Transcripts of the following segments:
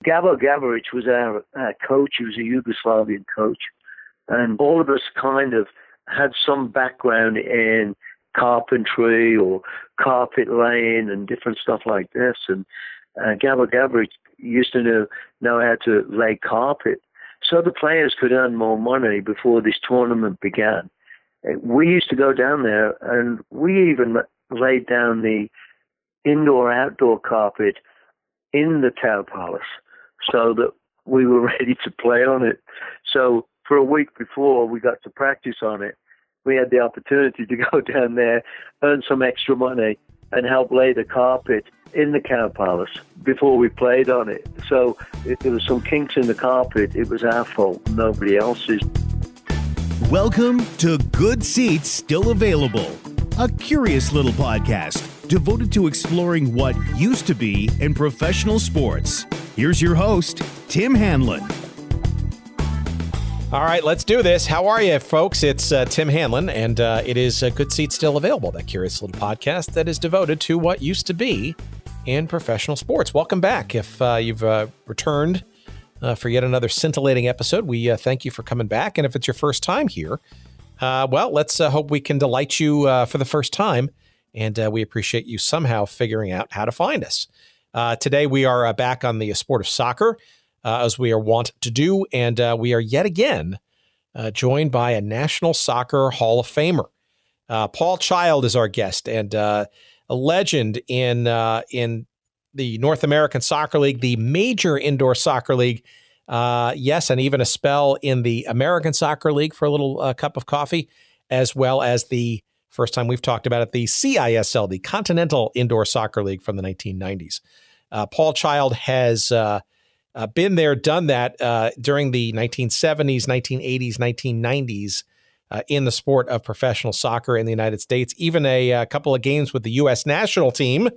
Gabo Gavric was our coach. He was a Yugoslavian coach. And all of us kind of had some background in carpentry or carpet laying and different stuff like this. And Gabo Gavric used to know how to lay carpet. So the players could earn more money before this tournament began. We used to go down there, and we even laid down the indoor-outdoor carpet in the Tau Palace so that we were ready to play on it. So for a week before we got to practice on it, we had the opportunity to go down there, earn some extra money, and help lay the carpet in the Cow Palace before we played on it. So if there was some kinks in the carpet, it was our fault, nobody else's. Welcome to Good Seats Still Available, a curious little podcast devoted to exploring what used to be in professional sports. Here's your host, Tim Hanlon. All right, let's do this. How are you, folks? It's Tim Hanlon, and it is Good Seats Still Available, that curious little podcast that is devoted to what used to be in professional sports. Welcome back. If you've returned for yet another scintillating episode, we thank you for coming back. And if it's your first time here, well, let's hope we can delight you for the first time. And we appreciate you somehow figuring out how to find us. Today, we are back on the sport of soccer, as we are wont to do. And we are yet again joined by a National Soccer Hall of Famer. Paul Child is our guest, and a legend in the North American Soccer League, the major indoor soccer league. Yes, and even a spell in the American Soccer League for a little cup of coffee, as well as the first time we've talked about it, the CISL, the Continental Indoor Soccer League from the 1990s. Paul Child has been there, done that during the 1970s, 1980s, 1990s in the sport of professional soccer in the United States, even a couple of games with the U.S. national team,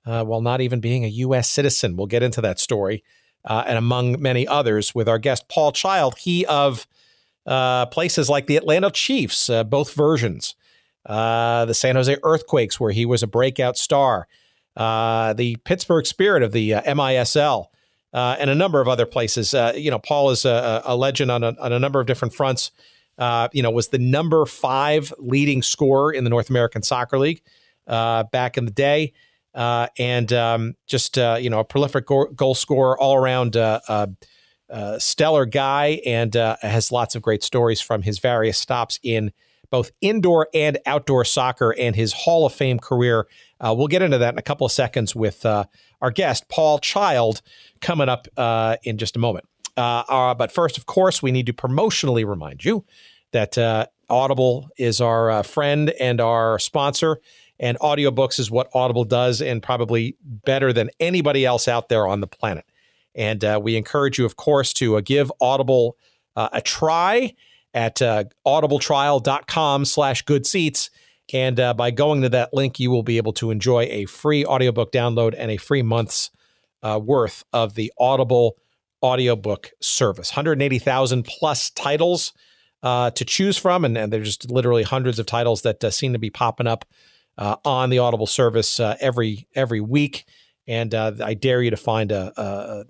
while not even being a U.S. citizen. We'll get into that story, and among many others with our guest, Paul Child. He of places like the Atlanta Chiefs, both versions, the San Jose Earthquakes, where he was a breakout star, the Pittsburgh Spirit of the MISL, and a number of other places. Paul is a legend on a number of different fronts. Was the number 5 leading scorer in the North American Soccer League back in the day, and a prolific goal scorer, all around stellar guy, and has lots of great stories from his various stops in both indoor and outdoor soccer and his Hall of Fame career. We'll get into that in a couple of seconds with our guest, Paul Child, coming up in just a moment. But first, of course, we need to promotionally remind you that Audible is our friend and our sponsor, and audiobooks is what Audible does, and probably better than anybody else out there on the planet. And we encourage you, of course, to give Audible a try at audibletrial.com/goodseats. And by going to that link, you will be able to enjoy a free audiobook download and a free month's worth of the Audible audiobook service. 180,000 plus titles to choose from. And there's just literally hundreds of titles that seem to be popping up on the Audible service every week. And I dare you to find I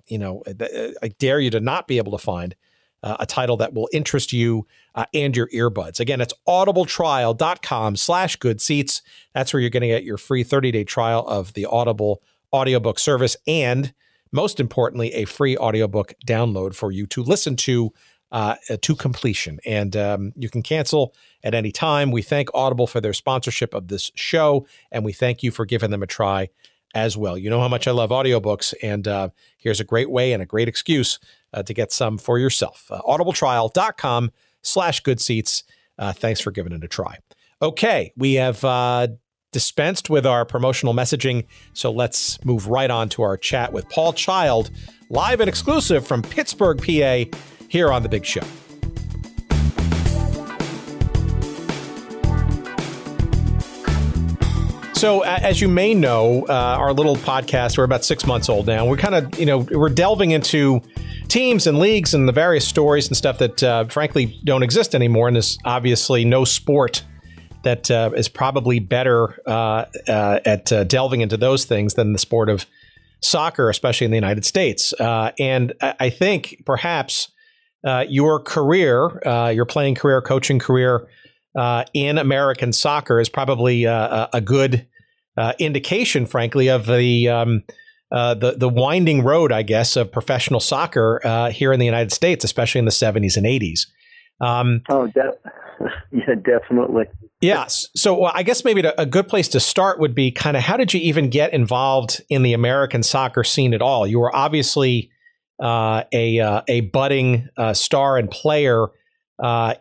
dare you to not be able to find a title that will interest you and your earbuds. Again, it's audibletrial.com/goodseats. That's where you're going to get your free 30-day trial of the Audible audiobook service, and most importantly, a free audiobook download for you to listen to completion. And you can cancel at any time. We thank Audible for their sponsorship of this show, and we thank you for giving them a try as well. You know how much I love audiobooks, and here's a great way and a great excuse to get some for yourself. audibletrial.com/goodseats. Thanks for giving it a try. Okay, we have dispensed with our promotional messaging, so let's move right on to our chat with Paul Child, live and exclusive from Pittsburgh, PA, here on The Big Show. So as you may know, our little podcast, we're about 6 months old now. We're kind of, we're delving into teams and leagues and the various stories and stuff that frankly don't exist anymore. And there's obviously no sport that is probably better at delving into those things than the sport of soccer, especially in the United States. And I think perhaps your career, your playing career, coaching career in American soccer is probably a good indication, frankly, of the winding road, I guess, of professional soccer here in the United States, especially in the 70s and 80s. Yeah, definitely. Yeah. So I guess maybe a good place to start would be kind of how did you even get involved in the American soccer scene at all? You were obviously a budding star and player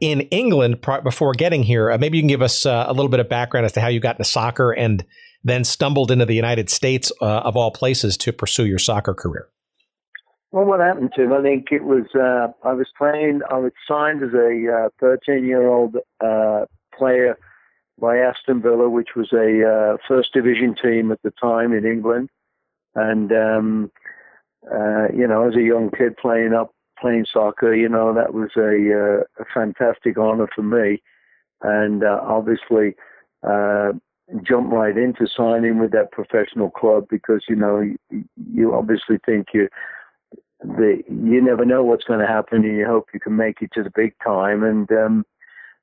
in England before getting here. Maybe you can give us a little bit of background as to how you got into soccer and then stumbled into the United States, of all places, to pursue your soccer career. Well, what happened to him, I think it was, I was signed as a 13-year-old player by Aston Villa, which was a first division team at the time in England. And, as a young kid playing soccer, that was a fantastic honor for me. And obviously jumped right into signing with that professional club because, you obviously think you never know what's going to happen, and you hope you can make it to the big time. And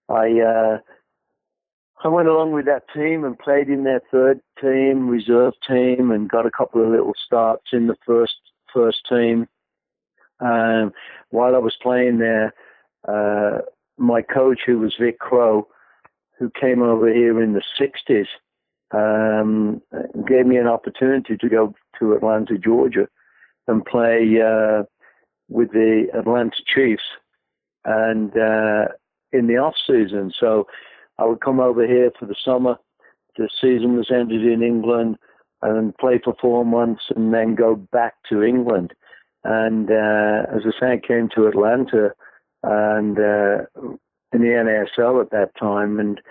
I went along with that team and played in their third team, reserve team, and got a couple of little starts in the first team. While I was playing there, my coach, who was Vic Crow, who came over here in the 60s, gave me an opportunity to go to Atlanta, Georgia, and play with the Atlanta Chiefs, and in the off season. So I would come over here for the summer. The season was ended in England, and play for 4 months, and then go back to England. And as I say, I came to Atlanta, and in the NASL at that time, and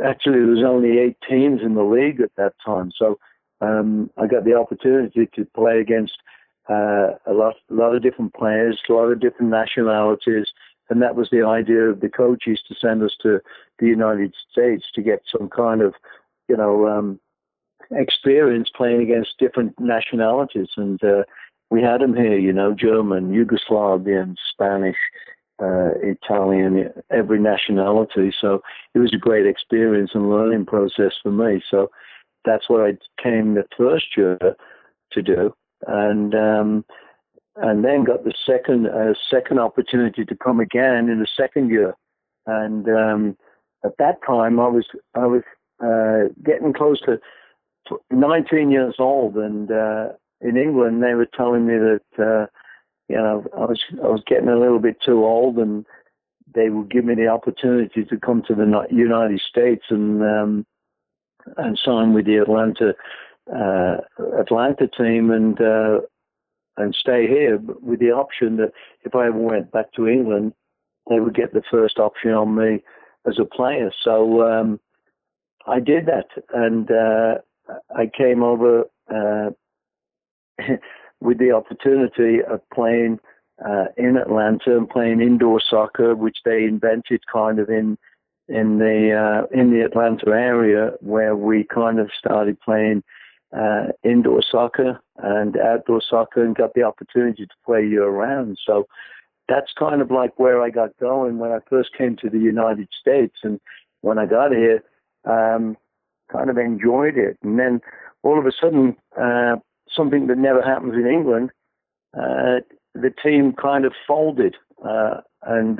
actually there was only 8 teams in the league at that time. So I got the opportunity to play against a lot of different players, a lot of different nationalities, and that was the idea of the coaches, to send us to the United States to get some kind of, experience playing against different nationalities. And we had them here, German, Yugoslavian, Spanish, Italian, every nationality. So it was a great experience and learning process for me. So that's what I came the first year to do. And then got the second opportunity to come again in the second year. And at that time, I was getting close to 19 years old, and in England they were telling me that I was getting a little bit too old, and they would give me the opportunity to come to the United States and sign with the Atlanta team and stay here, with the option that if I ever went back to England, they would get the first option on me as a player. So I did that, and I came over with the opportunity of playing in Atlanta and playing indoor soccer, which they invented kind of in the Atlanta area, where we kind of started playing indoor soccer and outdoor soccer, and got the opportunity to play year round. So that's kind of like where I got going when I first came to the United States. And when I got here, kind of enjoyed it. And then all of a sudden, something that never happens in England, the team kind of folded. And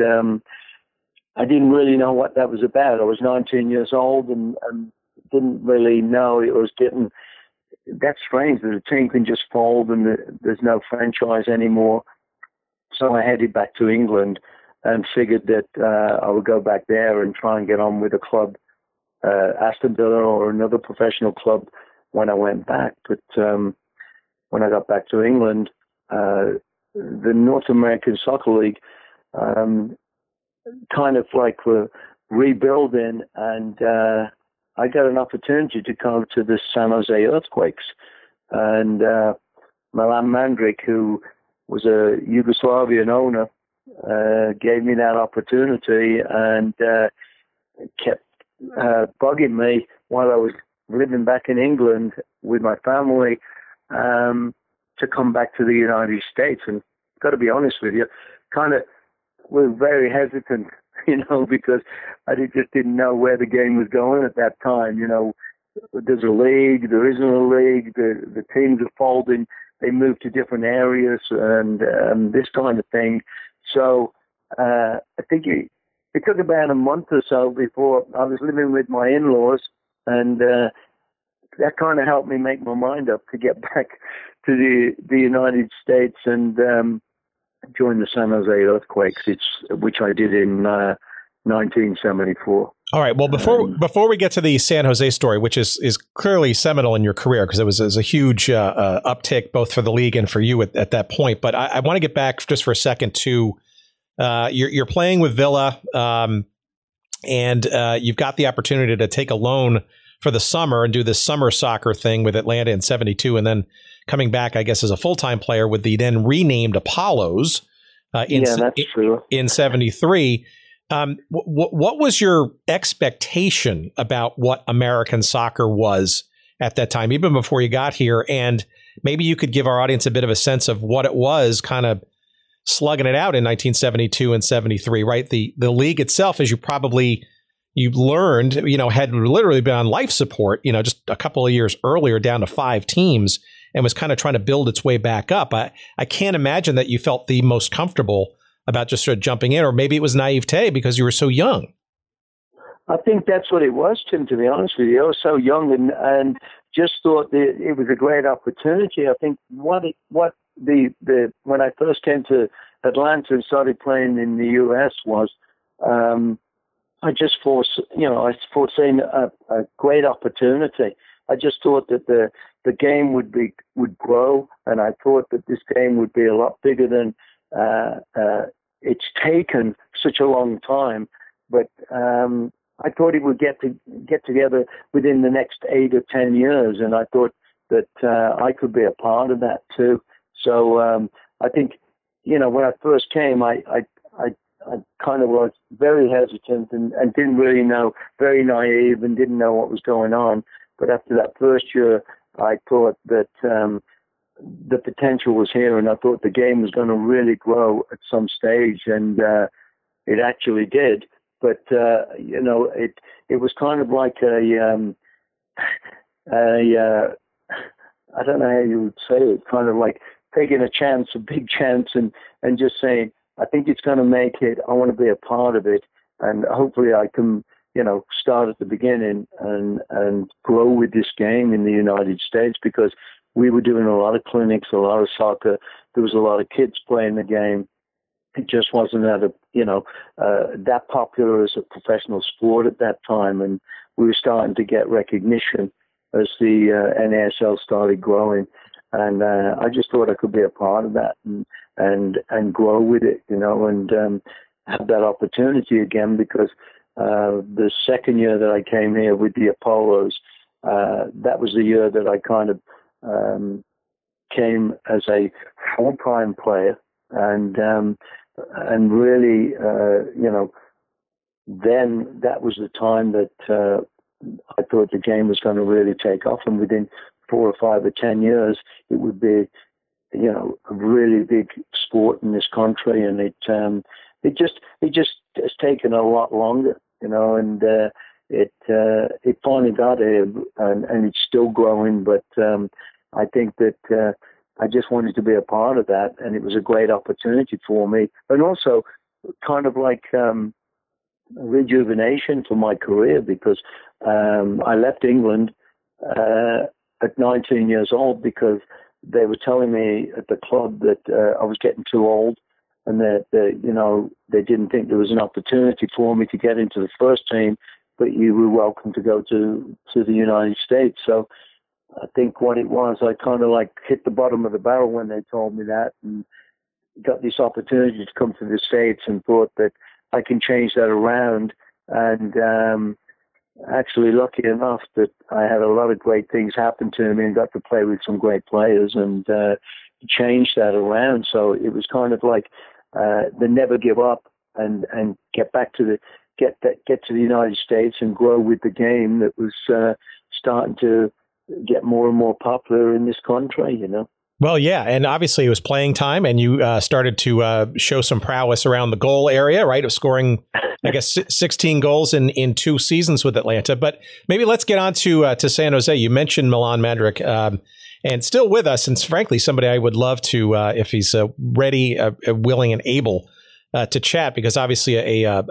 I didn't really know what that was about. I was 19 years old and didn't really know it was getting... That's strange that a team can just fold and there's no franchise anymore. So I headed back to England and figured that I would go back there and try and get on with a club, Aston Villa or another professional club, when I went back. But when I got back to England, the North American Soccer League kind of like were rebuilding, and I got an opportunity to come to the San Jose Earthquakes. And Milan Mandrić, who was a Yugoslavian owner, gave me that opportunity and kept bugging me while I was living back in England with my family to come back to the United States. And got to be honest with you, kind of was very hesitant, because I just didn't know where the game was going at that time. There's a league, there isn't a league, the teams are folding, they move to different areas, and this kind of thing. So I think it took about a month or so before I was living with my in-laws, and that kind of helped me make my mind up to get back to the United States and join the San Jose Earthquakes, which I did in 1974. All right. Well, before we get to the San Jose story, which is clearly seminal in your career because it was a huge uptick both for the league and for you at that point. But I want to get back just for a second to you're playing with Villa, and you've got the opportunity to take a loan for the summer and do this summer soccer thing with Atlanta in 72, and then coming back, I guess, as a full-time player with the then renamed Apollos in 73. What was your expectation about what American soccer was at that time, even before you got here? And maybe you could give our audience a bit of a sense of what it was kind of slugging it out in 1972 and 73, right? The league itself, as you learned, had literally been on life support, just a couple of years earlier down to 5 teams and was kind of trying to build its way back up. I can't imagine that you felt the most comfortable about just sort of jumping in, or maybe it was naivete because you were so young. I think that's what it was, Tim, to be honest with you. I was so young and just thought that it was a great opportunity. I think when I first came to Atlanta and started playing in the U.S. was I just foreseen a great opportunity. I just thought that the game would grow, and I thought that this game would be a lot bigger than it's taken such a long time. But I thought it would get together within the next 8 or 10 years, and I thought that I could be a part of that too. So I think when I first came, I kind of was very hesitant and didn't really know, very naive, and didn't know what was going on. But after that first year, I thought that the potential was here, and I thought the game was going to really grow at some stage, and it actually did. But it was kind of like I don't know how you would say it, kind of like taking a chance, a big chance, and just saying, I think it's going to make it. I want to be a part of it, and hopefully I can, start at the beginning and grow with this game in the United States, because we were doing a lot of clinics, a lot of soccer. There was a lot of kids playing the game. It just wasn't that popular as a professional sport at that time, and we were starting to get recognition as the NASL started growing. And I just thought I could be a part of that and grow with it, and have that opportunity again, because the second year that I came here with the Apollos, that was the year that I kind of came as a full-time player, and really, then that was the time that I thought the game was going to really take off, and within 4 or 5 or 10 years, it would be, a really big sport in this country, and it just has taken a lot longer, and it finally got here, and it's still growing, but I think that I just wanted to be a part of that, and it was a great opportunity for me, and also kind of like rejuvenation for my career, because I left England at 19 years old because they were telling me at the club that I was getting too old, and that they didn't think there was an opportunity for me to get into the first team, but you were welcome to go to the United States. So I think what it was, I kind of like hit the bottom of the barrel when they told me that, and got this opportunity to come to the States, and thought that I can change that around. And actually, lucky enough that I had a lot of great things happen to me and got to play with some great players and change that around. So it was kind of like the never give up and get to the United States and grow with the game that was starting to get more and more popular in this country, you know. Well, yeah, and obviously it was playing time, and you started to show some prowess around the goal area, right, of scoring, I guess, 16 goals in 2 seasons with Atlanta. But maybe let's get on to San Jose. You mentioned Milan Mandric, and still with us, and frankly, somebody I would love to, if he's ready, willing, and able to chat, because obviously a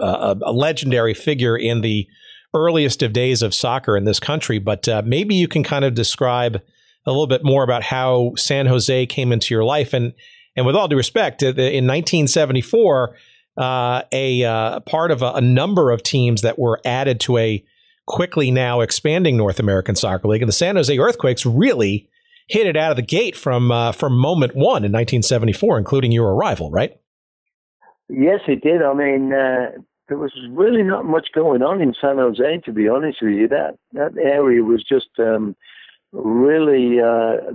legendary figure in the earliest of days of soccer in this country. But maybe you can kind of describe a little bit more about how San Jose came into your life. And with all due respect, in 1974, a part of a number of teams that were added to a quickly now expanding North American Soccer League, and the San Jose Earthquakes really hit it out of the gate from moment one in 1974, including your arrival, right? Yes, it did. I mean, there was really not much going on in San Jose, to be honest with you. That area was just really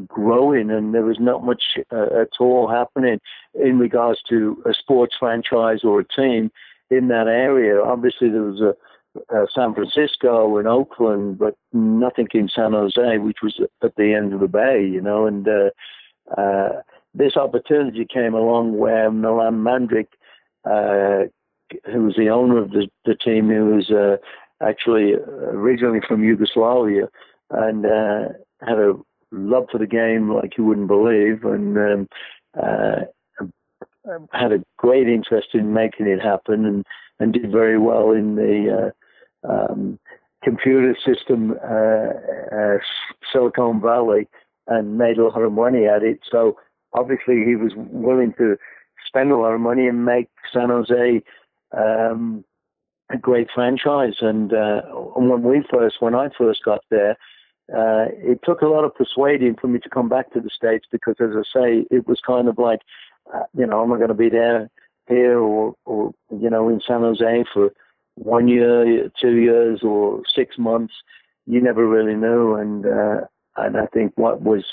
growing, and there was not much at all happening in regards to a sports franchise or a team in that area. Obviously, there was a San Francisco and Oakland, but nothing in San Jose, which was at the end of the bay, you know. And this opportunity came along where Milan Mandric, who was the owner of the team, who was actually originally from Yugoslavia, and had a love for the game like you wouldn't believe, and had a great interest in making it happen, and did very well in the computer system Silicon Valley, and made a lot of money at it. So obviously he was willing to spend a lot of money and make San Jose a great franchise. And when I first got there, it took a lot of persuading for me to come back to the States, because, as I say, it was kind of like, am I going to be here or in San Jose for 1 year, 2 years, or 6 months? You never really knew. And I think what was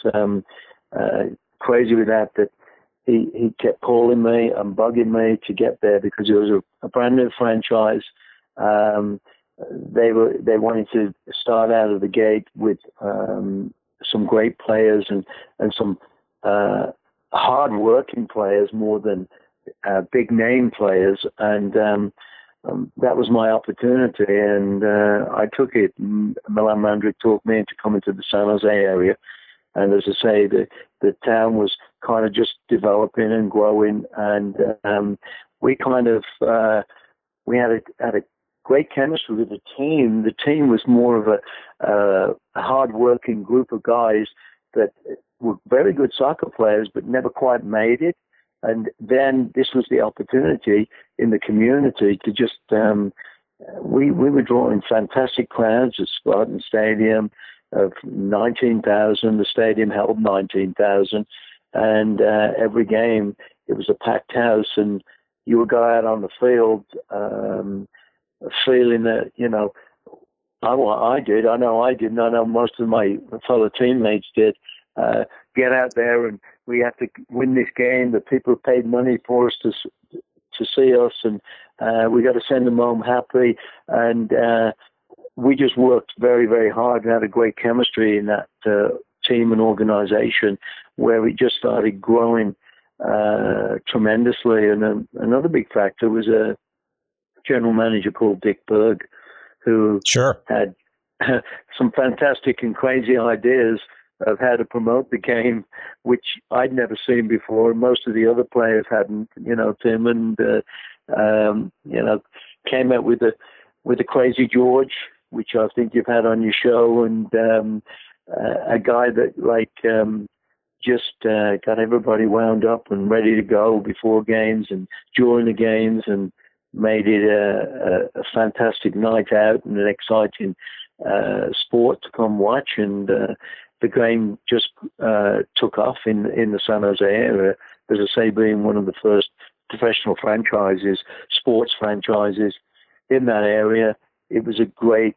crazy with that he kept calling me and bugging me to get there, because it was a brand new franchise. They wanted to start out of the gate with some great players and some hard-working players more than big name players, and that was my opportunity, and I took it. Milan Mandric talked me into coming to the San Jose area, and as I say, the town was kind of just developing and growing, and we kind of we had a great chemistry with the team. The team was more of a hard-working group of guys that were very good soccer players, but never quite made it. And then this was the opportunity in the community to just, we were drawing fantastic crowds at Spartan Stadium of 19,000. The stadium held 19,000. And every game, it was a packed house, and you would go out on the field feeling that, I know most of my fellow teammates did, get out there, and we have to win this game. The people paid money for us to see us, and we got to send them home happy. And we just worked very, very hard and had a great chemistry in that team and organization, where we just started growing tremendously. And another big factor was a general manager called Dick Berg, who had some fantastic and crazy ideas of how to promote the game, which I'd never seen before. Most of the other players hadn't, Tim, and, came out with a Crazy George, which I think you've had on your show, and a guy that just got everybody wound up and ready to go before games and during the games, and made it a fantastic night out and an exciting sport to come watch. And the game just took off in the San Jose area, as I say, being one of the first professional franchises, sports franchises in that area. It was a great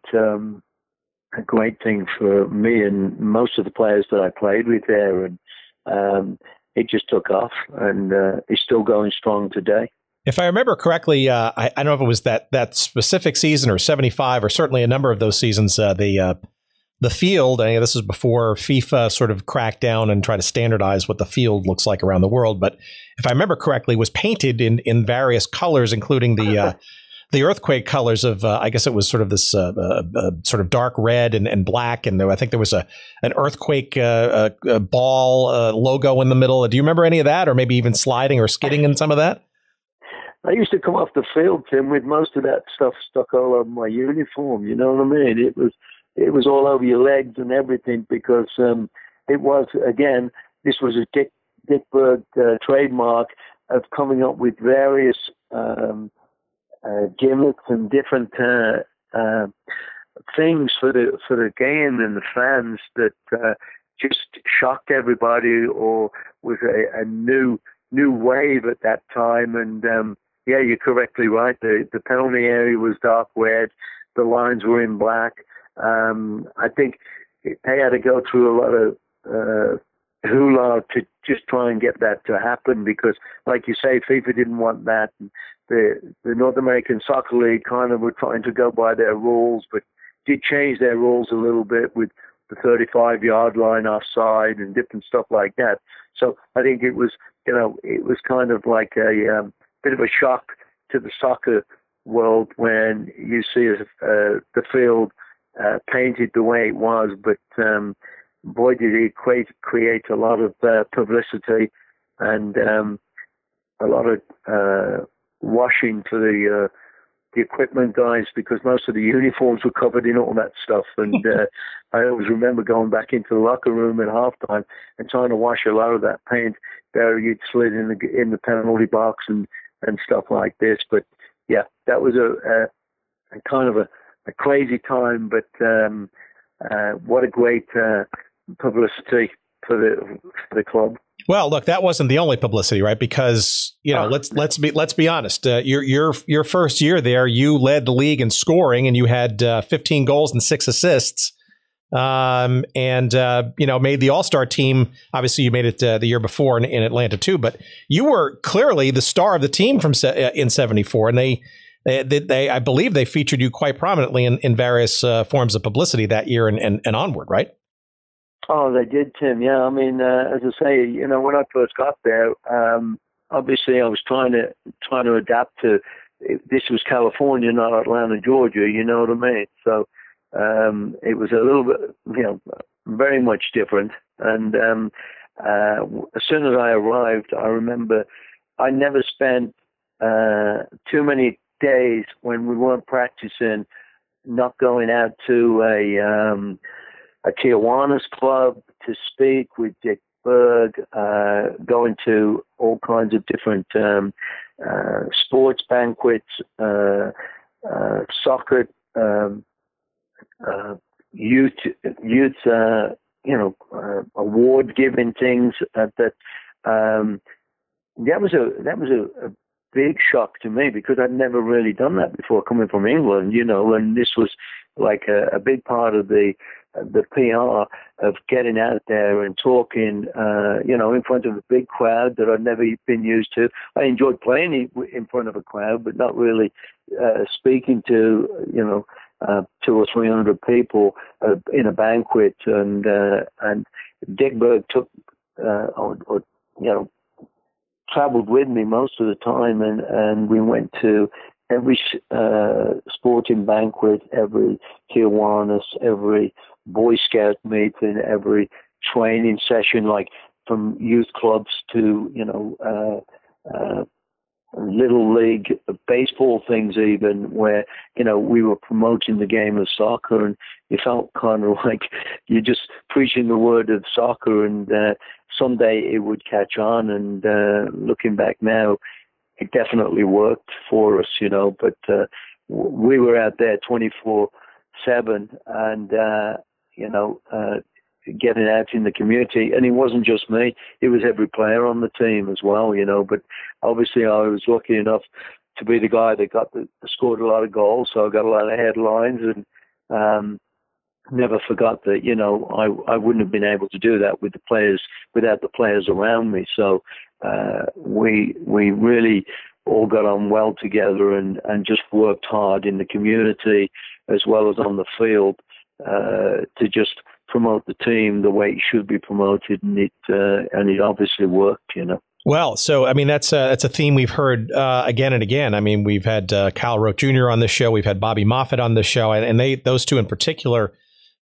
thing for me and most of the players that I played with there, and it just took off, and it's still going strong today. If I remember correctly, I don't know if it was that specific season or 75, or certainly a number of those seasons, the the field, this is before FIFA sort of cracked down and tried to standardize what the field looks like around the world. But if I remember correctly, was painted in various colors, including the earthquake colors of, I guess it was sort of this sort of dark red and black. And I think there was an earthquake ball logo in the middle. Do you remember any of that, or maybe even sliding or skidding in some of that? I used to come off the field, Tim, with most of that stuff stuck all over my uniform. You know what I mean? It was all over your legs and everything, because it was, again, this was a Dick Berg trademark of coming up with various gimmicks and different things for the game and the fans that just shocked everybody, or was a new wave at that time. And yeah, you're correctly right. The penalty area was dark red. The lines were in black. I think they had to go through a lot of hula to just try and get that to happen, because, like you say, FIFA didn't want that. The North American Soccer League kind of were trying to go by their rules, but did change their rules a little bit with the 35-yard line offside and different stuff like that. So I think it was kind of like a bit of a shock to the soccer world when you see the field painted the way it was. But boy, did it create a lot of publicity and a lot of washing for the equipment guys, because most of the uniforms were covered in all that stuff. And I always remember going back into the locker room at halftime and trying to wash a lot of that paint there you'd slid in the penalty box and stuff like this. But yeah, that was a kind of a crazy time, but what a great publicity for the club. Well, look, that wasn't the only publicity, right? Because let's be honest. Your first year there, you led the league in scoring, and you had 15 goals and 6 assists, and made the All-Star team. Obviously, you made it the year before in Atlanta too. But you were clearly the star of the team in '74, and they I believe they featured you quite prominently in various forms of publicity that year and onward, right? Oh, they did, Tim. Yeah, I mean, as I say, when I first got there, obviously I was trying to adapt to. This was California, not Atlanta, Georgia. You know what I mean? So it was a little bit, very much different. And as soon as I arrived, I remember I never spent too many days when we weren't practicing, not going out to a Tijuana's club to speak with Dick Berg, going to all kinds of different sports banquets, soccer, youth, award giving things. That was a big shock to me, because I'd never really done that before, coming from England, and this was like a big part of the PR of getting out there and talking, in front of a big crowd that I'd never been used to. I enjoyed playing in front of a crowd, but not really speaking to, 200 or 300 people in a banquet. And Dick Berg took, traveled with me most of the time, and we went to every sporting banquet, every Tijuanas, every Boy Scout meeting, every training session, like from youth clubs to, little league baseball things even, where, we were promoting the game of soccer, and you felt kind of like you're just preaching the word of soccer, and someday it would catch on. And looking back now, it definitely worked for us, but we were out there 24/7 and, getting out in the community. And it wasn't just me, it was every player on the team as well, but obviously I was lucky enough to be the guy that scored a lot of goals, so I got a lot of headlines, and never forgot that, I wouldn't have been able to do that with the players, without the players around me. So we really all got on well together and just worked hard in the community as well as on the field. to just promote the team the way it should be promoted, and it obviously worked, Well, so I mean that's a theme we've heard again and again. I mean, we've had Kyle Rote Jr. on the show, we've had Bobby Moffett on the show, and those two in particular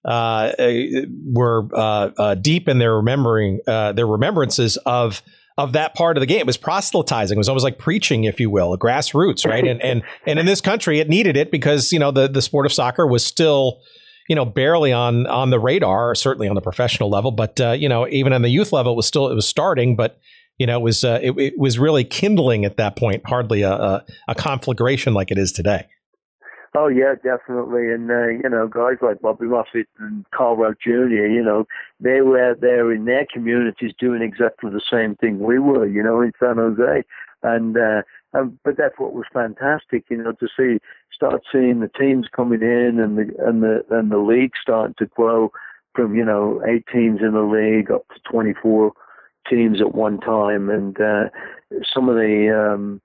were deep in their remembrances of that part of the game. It was proselytizing. It was almost like preaching, if you will, grassroots, right? and in this country, it needed it because the sport of soccer was still barely on the radar, certainly on the professional level, but even on the youth level, it was starting, but it was really kindling at that point. Hardly a conflagration like it is today. Oh yeah, definitely. And guys like Bobby Moffett and Carl Rote Jr., they were out there in their communities doing exactly the same thing we were, in San Jose. And but that's what was fantastic, to start seeing the teams coming in and the league starting to grow from 8 teams in the league up to 24 teams at one time, and some of the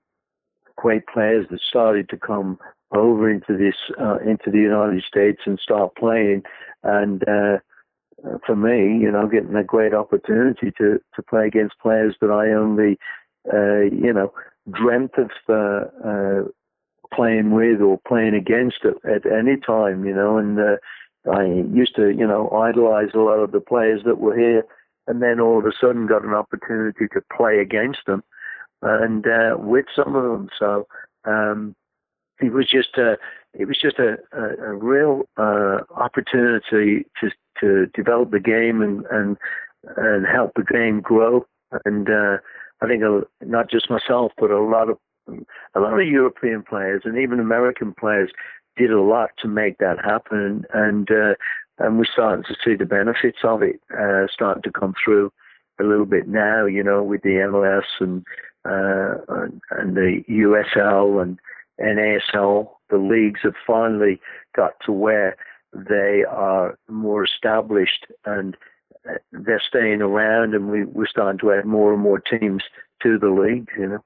great players that started to come over into the United States and start playing, and for me, getting a great opportunity to play against players that I only dreamt of playing with or playing against at any time, and I used to idolize a lot of the players that were here, and then all of a sudden got an opportunity to play against them and with some of them. So it was just a real opportunity to develop the game and help the game grow. And I think not just myself, but a lot of European players and even American players did a lot to make that happen. And we're starting to see the benefits of it starting to come through a little bit now, with the MLS and the USL and NASL. The leagues have finally got to where they are more established and they're staying around, and we're starting to add more and more teams to the league, All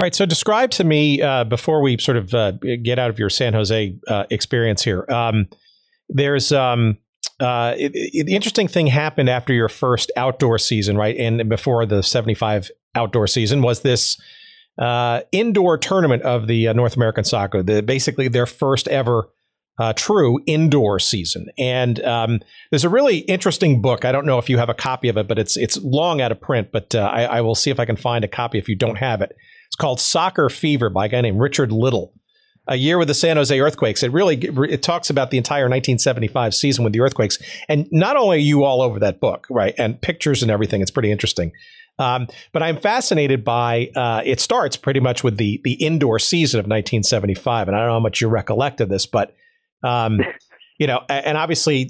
right. So describe to me, before we sort of get out of your San Jose experience here, there's the interesting thing happened after your first outdoor season, right? And before the 75 outdoor season was this indoor tournament of the North American Soccer, basically their first ever true indoor season. And there's a really interesting book. I don't know if you have a copy of it, but it's long out of print, but I will see if I can find a copy if you don't have it. It's called Soccer Fever by a guy named Richard Little. A Year with the San Jose Earthquakes. It talks about the entire 1975 season with the Earthquakes. And not only are you all over that book, right, and pictures and everything, it's pretty interesting. But I'm fascinated by, it starts pretty much with the indoor season of 1975. And I don't know how much you recollect of this, but, and obviously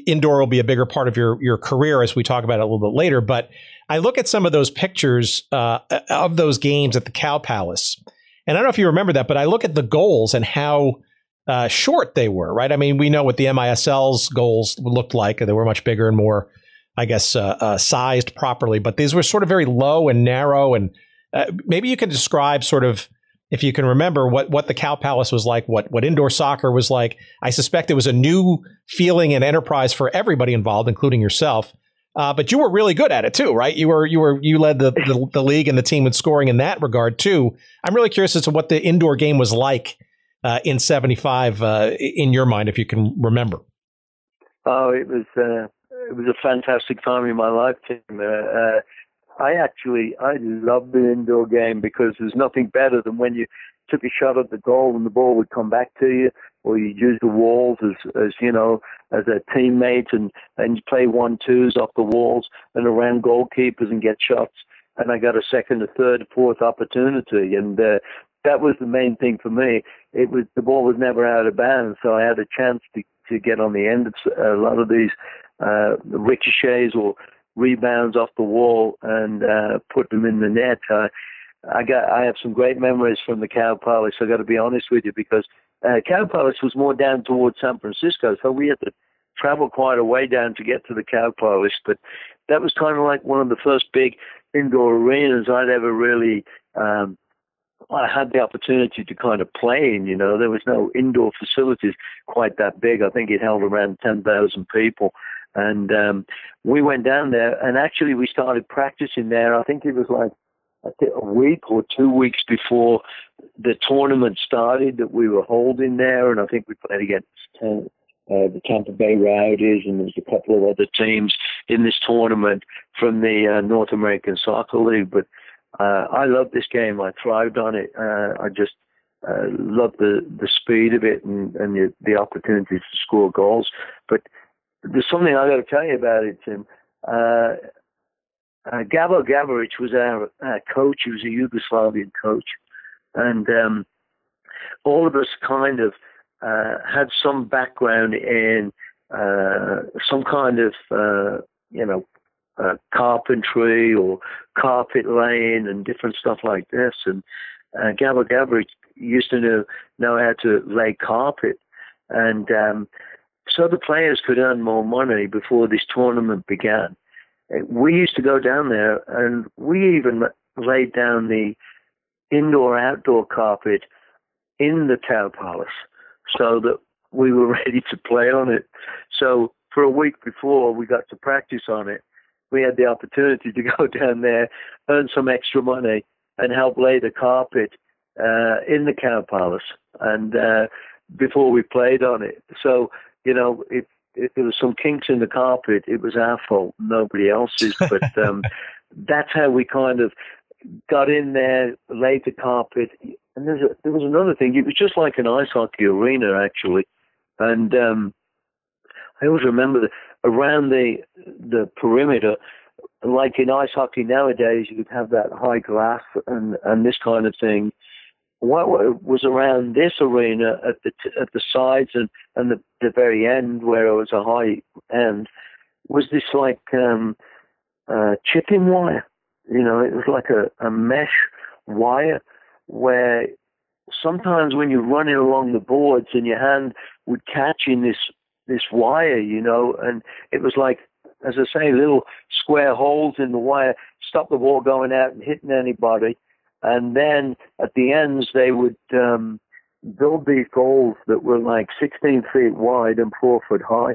indoor will be a bigger part of your career as we talk about it a little bit later. But I look at some of those pictures of those games at the Cow Palace. And I don't know if you remember that, but I look at the goals and how short they were, right? I mean, we know what the MISL's goals looked like. They were much bigger and more, I guess, sized properly. But these were sort of very low and narrow. And maybe you can describe sort of, if you can remember, what the Cow Palace was like, what indoor soccer was like. I suspect it was a new feeling and enterprise for everybody involved, including yourself. But you were really good at it too, right? You led the league and the team in scoring in that regard too. I'm really curious as to what the indoor game was like in '75 in your mind, if you can remember. Oh, it was a fantastic time in my life, Tim. I loved the indoor game because there's nothing better than when you took a shot at the goal and the ball would come back to you, or you use the walls as a teammate and you play 1-2s off the walls and around goalkeepers and get shots. And I got a second, a third, a fourth opportunity, and that was the main thing for me. It was the ball was never out of bounds, so I had a chance to get on the end of a lot of these ricochets or rebounds off the wall and put them in the net. I have some great memories from the Cow Palace. I got to be honest with you, because Cow Palace was more down towards San Francisco, so we had to travel quite a way down to get to the Cow Palace. But that was kind of like one of the first big indoor arenas I'd ever really I had the opportunity to kind of play in. There was no indoor facilities quite that big. I think it held around 10,000 people. And we went down there, and actually we started practicing there. I think it was like a week or 2 weeks before the tournament started that we were holding there. And I think we played against the Tampa Bay Rowdies, and there was a couple of other teams in this tournament from the North American Soccer League. But I loved this game. I thrived on it. I just loved the speed of it and the opportunity to score goals. But there's something I got to tell you about it, Tim. Gabo Gavric was our coach. He was a Yugoslavian coach. And all of us kind of had some background in some kind of, carpentry or carpet laying and different stuff like this. And Gabo Gavric used to know how to lay carpet. And so the players could earn more money before this tournament began. We used to go down there, and we even laid down the indoor-outdoor carpet in the Town Palace so that we were ready to play on it. So for a week before we got to practice on it, we had the opportunity to go down there, earn some extra money, and help lay the carpet in the Town Palace, and before we played on it. So, if there was some kinks in the carpet, it was our fault, nobody else's. But that's how we kind of got in there, laid the carpet. And there was another thing. It was just like an ice hockey arena, actually. And I always remember that around the perimeter, like in ice hockey nowadays, you could have that high glass and this kind of thing. What was around this arena at the sides and the very end, where it was a high end, was this like chipping wire. It was like a mesh wire where sometimes when you're running along the boards and your hand would catch in this wire, and it was like, as I say, little square holes in the wire, stop the ball going out and hitting anybody. And then at the ends, they would build these goals that were like 16 feet wide and 4 foot high.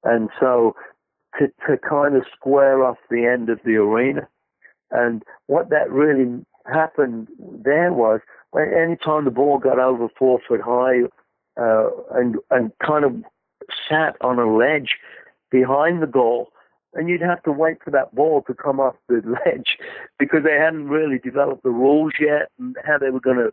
And so to kind of square off the end of the arena. And what that really happened there was, any time the ball got over 4 foot high and kind of sat on a ledge behind the goal, and you'd have to wait for that ball to come off the ledge because they hadn't really developed the rules yet and how they were going to,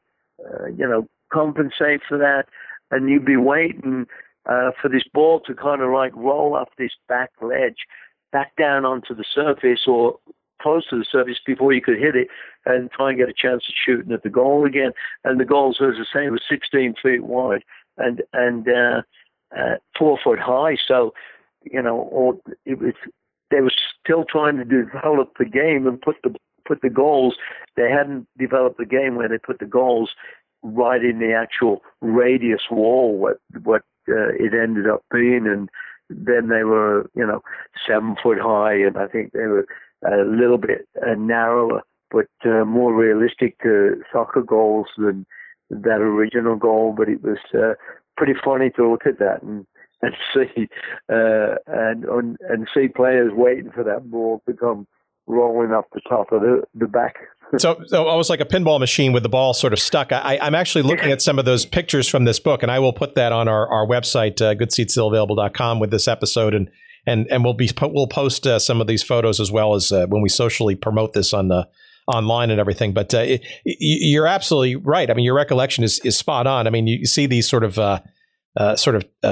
compensate for that. And you'd be waiting for this ball to kind of like roll off this back ledge back down onto the surface or close to the surface before you could hit it and try and get a chance of shooting at the goal again. And the goals, as I say, were 16 feet wide and 4 foot high. So, they were still trying to develop the game and put the goals. They hadn't developed the game where they put the goals right in the actual radius wall, what it ended up being. And then they were, 7 foot high, and I think they were a little bit narrower, but more realistic soccer goals than that original goal. But it was pretty funny to look at that and see and see players waiting for that ball to come rolling off the top of the back. So I was like a pinball machine with the ball sort of stuck. I'm actually looking at some of those pictures from this book, and I will put that on our website, goodseatsstillavailable.com, with this episode, and we'll post some of these photos as well as when we socially promote this on the online and everything. But you're absolutely right. I mean, your recollection is spot on. I mean, you see these sort of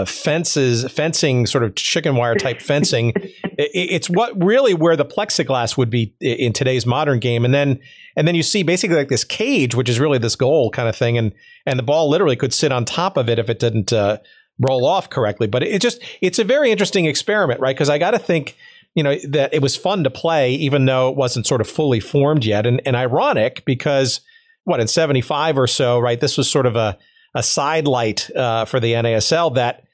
fencing, sort of chicken wire type fencing. It's where the plexiglass would be in today's modern game. And then you see basically like this cage, which is really this goal kind of thing. And the ball literally could sit on top of it if it didn't roll off correctly. But it's a very interesting experiment, right? Because I got to think, that it was fun to play, even though it wasn't sort of fully formed yet. And ironic because in 75 or so, right? This was sort of a sidelight for the NASL that,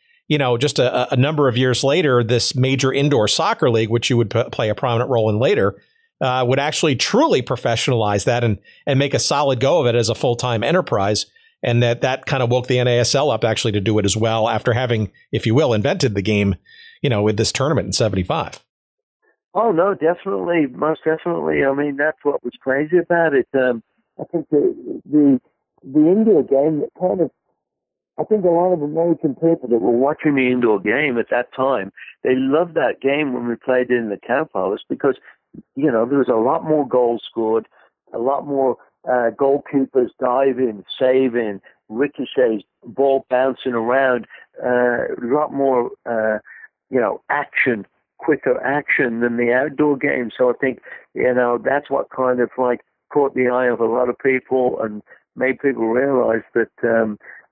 just a number of years later, this major indoor soccer league, which you would play a prominent role in later, would actually truly professionalize that and make a solid go of it as a full-time enterprise. And that kind of woke the NASL up actually to do it as well after having, if you will, invented the game, with this tournament in 75. Oh, no, definitely. Most definitely. I mean, that's what was crazy about it. I think the indoor game that kind of, I think a lot of American people that were watching the indoor game at that time, they loved that game when we played it in the Camp House because, there was a lot more goals scored, a lot more goalkeepers diving, saving, ricochets, ball bouncing around, a lot more, action, quicker action than the outdoor game. So I think, that's what kind of like caught the eye of a lot of people and made people realize that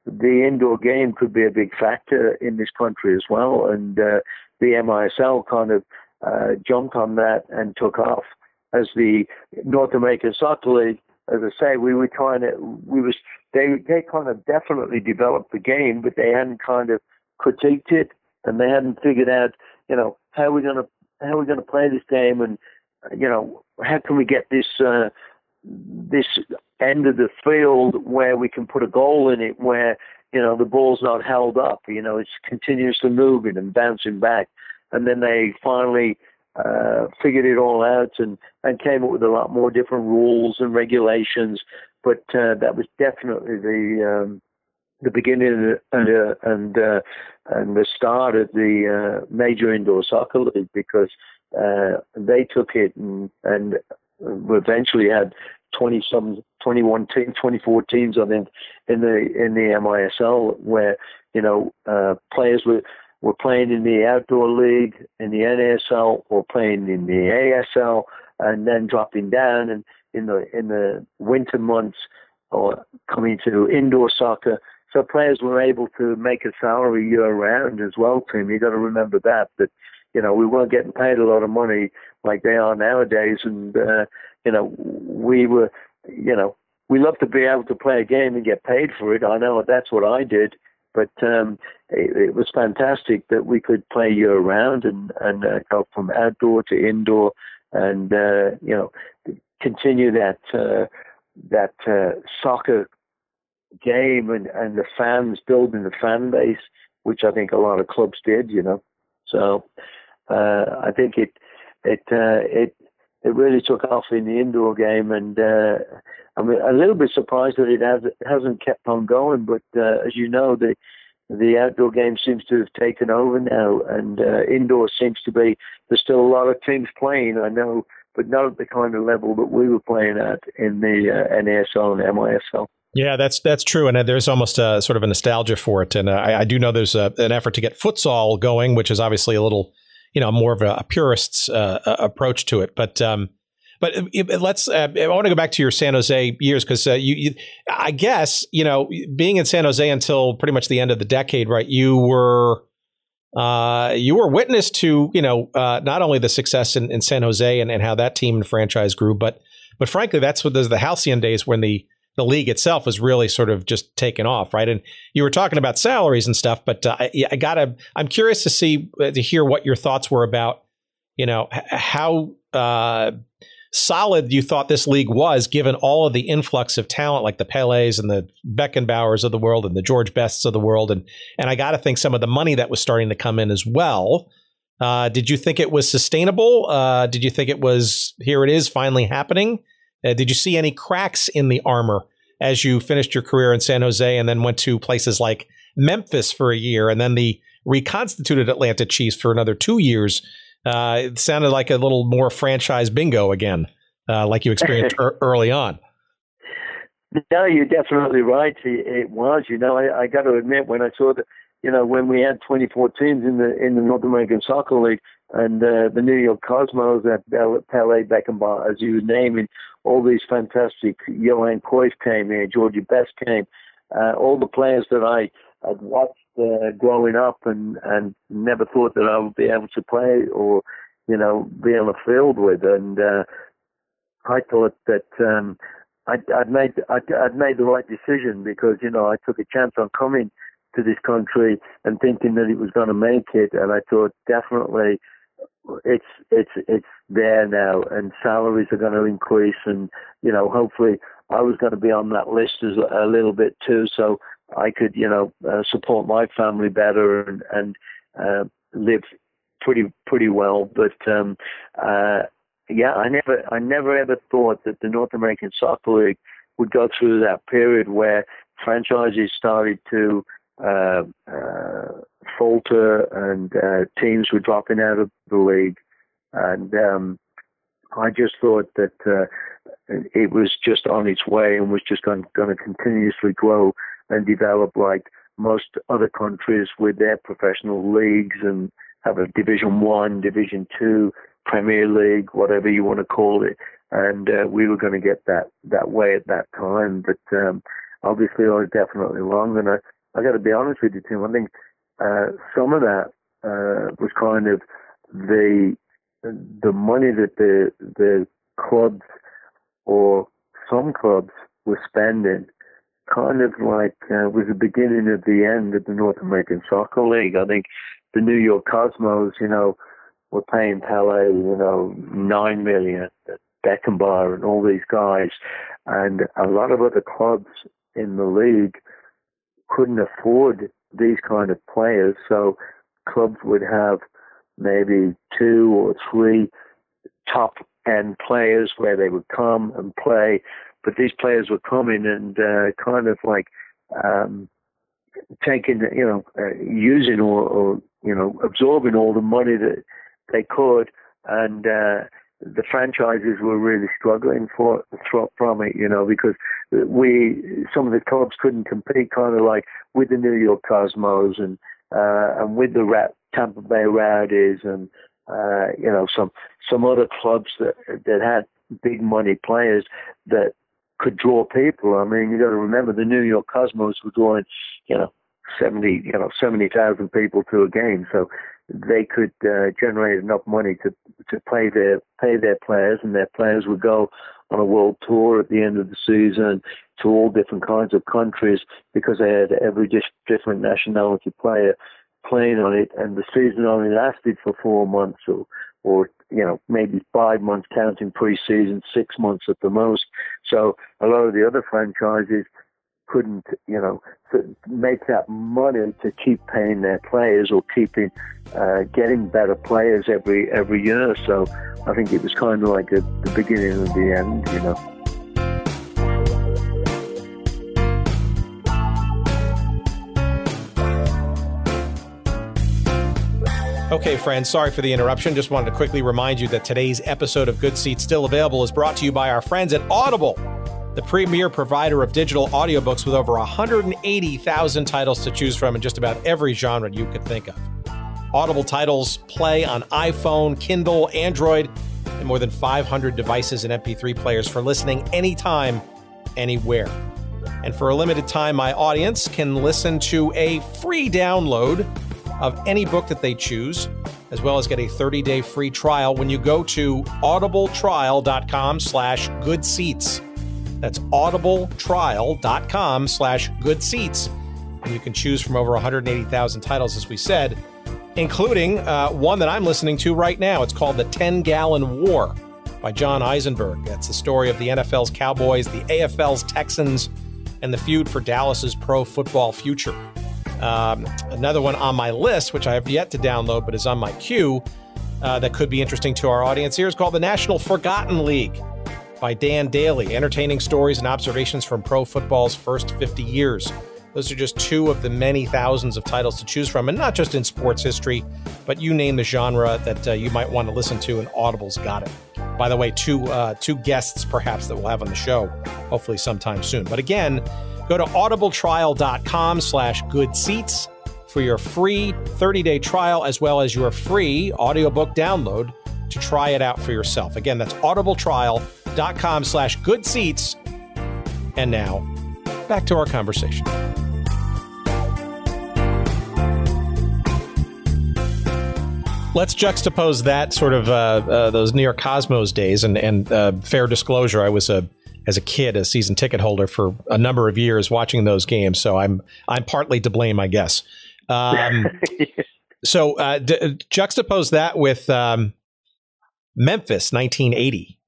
the indoor game could be a big factor in this country as well. And the MISL kind of jumped on that and took off. As the North American Soccer League, as I say, they kind of definitely developed the game, but they hadn't kind of critiqued it and they hadn't figured out, how we're going to play this game and, how can we get this end of the field where we can put a goal in it where, the ball's not held up, it's continuously moving and bouncing back. And then they finally figured it all out and came up with a lot more different rules and regulations. But that was definitely the beginning and the start of the major indoor soccer league because they took it and eventually had 24 teams, I think, in the MISL where, players were playing in the outdoor league, in the NASL, or playing in the ASL, and then dropping down and in the winter months or coming to indoor soccer. So players were able to make a salary year round as well, Tim. You got to remember that we weren't getting paid a lot of money like they are nowadays. And, we were, we love to be able to play a game and get paid for it. I know that's what I did. But it was fantastic that we could play year round and go from outdoor to indoor and, continue that soccer game and the fans, building the fan base, which I think a lot of clubs did, So I think it really took off in the indoor game, and I'm a little bit surprised that it hasn't kept on going. But as you know, the outdoor game seems to have taken over now, and indoor seems to be. There's still a lot of teams playing, I know, but not at the kind of level that we were playing at in the NASL and MISL. Yeah, that's true, and there's almost a sort of a nostalgia for it. And I do know there's an effort to get futsal going, which is obviously a little, more of a purist's approach to it. But let's. I want to go back to your San Jose years because I guess being in San Jose until pretty much the end of the decade, right? You were witness to not only the success in San Jose and how that team and franchise grew, but frankly, that's what the halcyon days when the league itself was really sort of just taken off, right? And you were talking about salaries and stuff, but I'm curious to hear what your thoughts were about, how solid you thought this league was, given all of the influx of talent, like the Pelés and the Beckenbauers of the world and the George Bests of the world, and I got to think some of the money that was starting to come in as well. Did you think it was sustainable? Did you think it was here? It is finally happening. Did you see any cracks in the armor as you finished your career in San Jose and then went to places like Memphis for a year and then the reconstituted Atlanta Chiefs for another 2 years? It sounded like a little more franchise bingo again, like you experienced early on. No, you're definitely right. It was. I got to admit, when I saw that, when we had 24 teams in the North American Soccer League and the New York Cosmos, that Pelé, Beckenbauer, as you were naming, all these fantastic, Johan Cruyff came here, Georgie Best came, all the players that I had watched growing up and never thought that I would be able to play or, be on the field with. And I thought that I'd made the right decision because, I took a chance on coming to this country and thinking that it was going to make it. And I thought definitely it's there now, and salaries are going to increase, and hopefully I was going to be on that list as a little bit too, so I could support my family better and live pretty well. But I never ever thought that the North American Soccer League would go through that period where franchises started to falter and teams were dropping out of the league, and I just thought that it was just on its way and was just going to continuously grow and develop like most other countries with their professional leagues and have a Division 1, Division 2, Premier League, whatever you want to call it. And we were going to get that way at that time. But obviously I was definitely wrong. And I got to be honest with you, Tim, I think some of that was kind of the money that the clubs or some clubs were spending kind of like was the beginning of the end of the North American Soccer League. I think the New York Cosmos, were paying Pele, $9 million, Beckenbauer and all these guys. And a lot of other clubs in the league couldn't afford these kind of players. So clubs would have maybe 2 or 3 top-end players where they would come and play. But these players were coming and kind of like taking, using or absorbing all the money that they could, and the franchises were really struggling from it, because some of the clubs couldn't compete, kind of like with the New York Cosmos and with the Tampa Bay Rowdies and some other clubs that had big money players that could draw people. I mean, you got to remember the New York Cosmos were drawing, 70,000 people to a game, so they could generate enough money to pay their players, and their players would go on a world tour at the end of the season to all different kinds of countries because they had every different nationality player playing on it, and the season only lasted for 4 months or maybe 5 months counting pre-season, 6 months at the most. So a lot of the other franchises couldn't, make that money to keep paying their players or getting better players every year. So I think it was kind of like the beginning of the end, Okay, friends, sorry for the interruption. Just wanted to quickly remind you that today's episode of Good Seats Still Available is brought to you by our friends at Audible, the premier provider of digital audiobooks with over 180,000 titles to choose from in just about every genre you could think of. Audible titles play on iPhone, Kindle, Android, and more than 500 devices and MP3 players for listening anytime, anywhere. And for a limited time, my audience can listen to a free download of any book that they choose, as well as get a 30-day free trial when you go to audibletrial.com/goodseats. That's audibletrial.com/goodseats. And you can choose from over 180,000 titles, as we said, including one that I'm listening to right now. It's called The 10-Gallon War by John Eisenberg. That's the story of the NFL's Cowboys, the AFL's Texans, and the feud for Dallas's pro football future. Another one on my list, which I have yet to download, but is on my queue, that could be interesting to our audience here, is called The National Forgotten League by Dan Daly, entertaining stories and observations from pro football's first 50 years. Those are just 2 of the many thousands of titles to choose from, and not just in sports history, but you name the genre that you might want to listen to, and Audible's got it. By the way, two guests perhaps that we'll have on the show, hopefully sometime soon. But again, go to audibletrial.com/goodseats for your free 30-day trial, as well as your free audiobook download to try it out for yourself. Again, that's audibletrial.com/goodseats. And now, back to our conversation. Let's juxtapose that sort of those New York Cosmos days and fair disclosure, I was as a kid, a season ticket holder for a number of years watching those games. So I'm partly to blame, I guess. So juxtapose that with Memphis, 1980.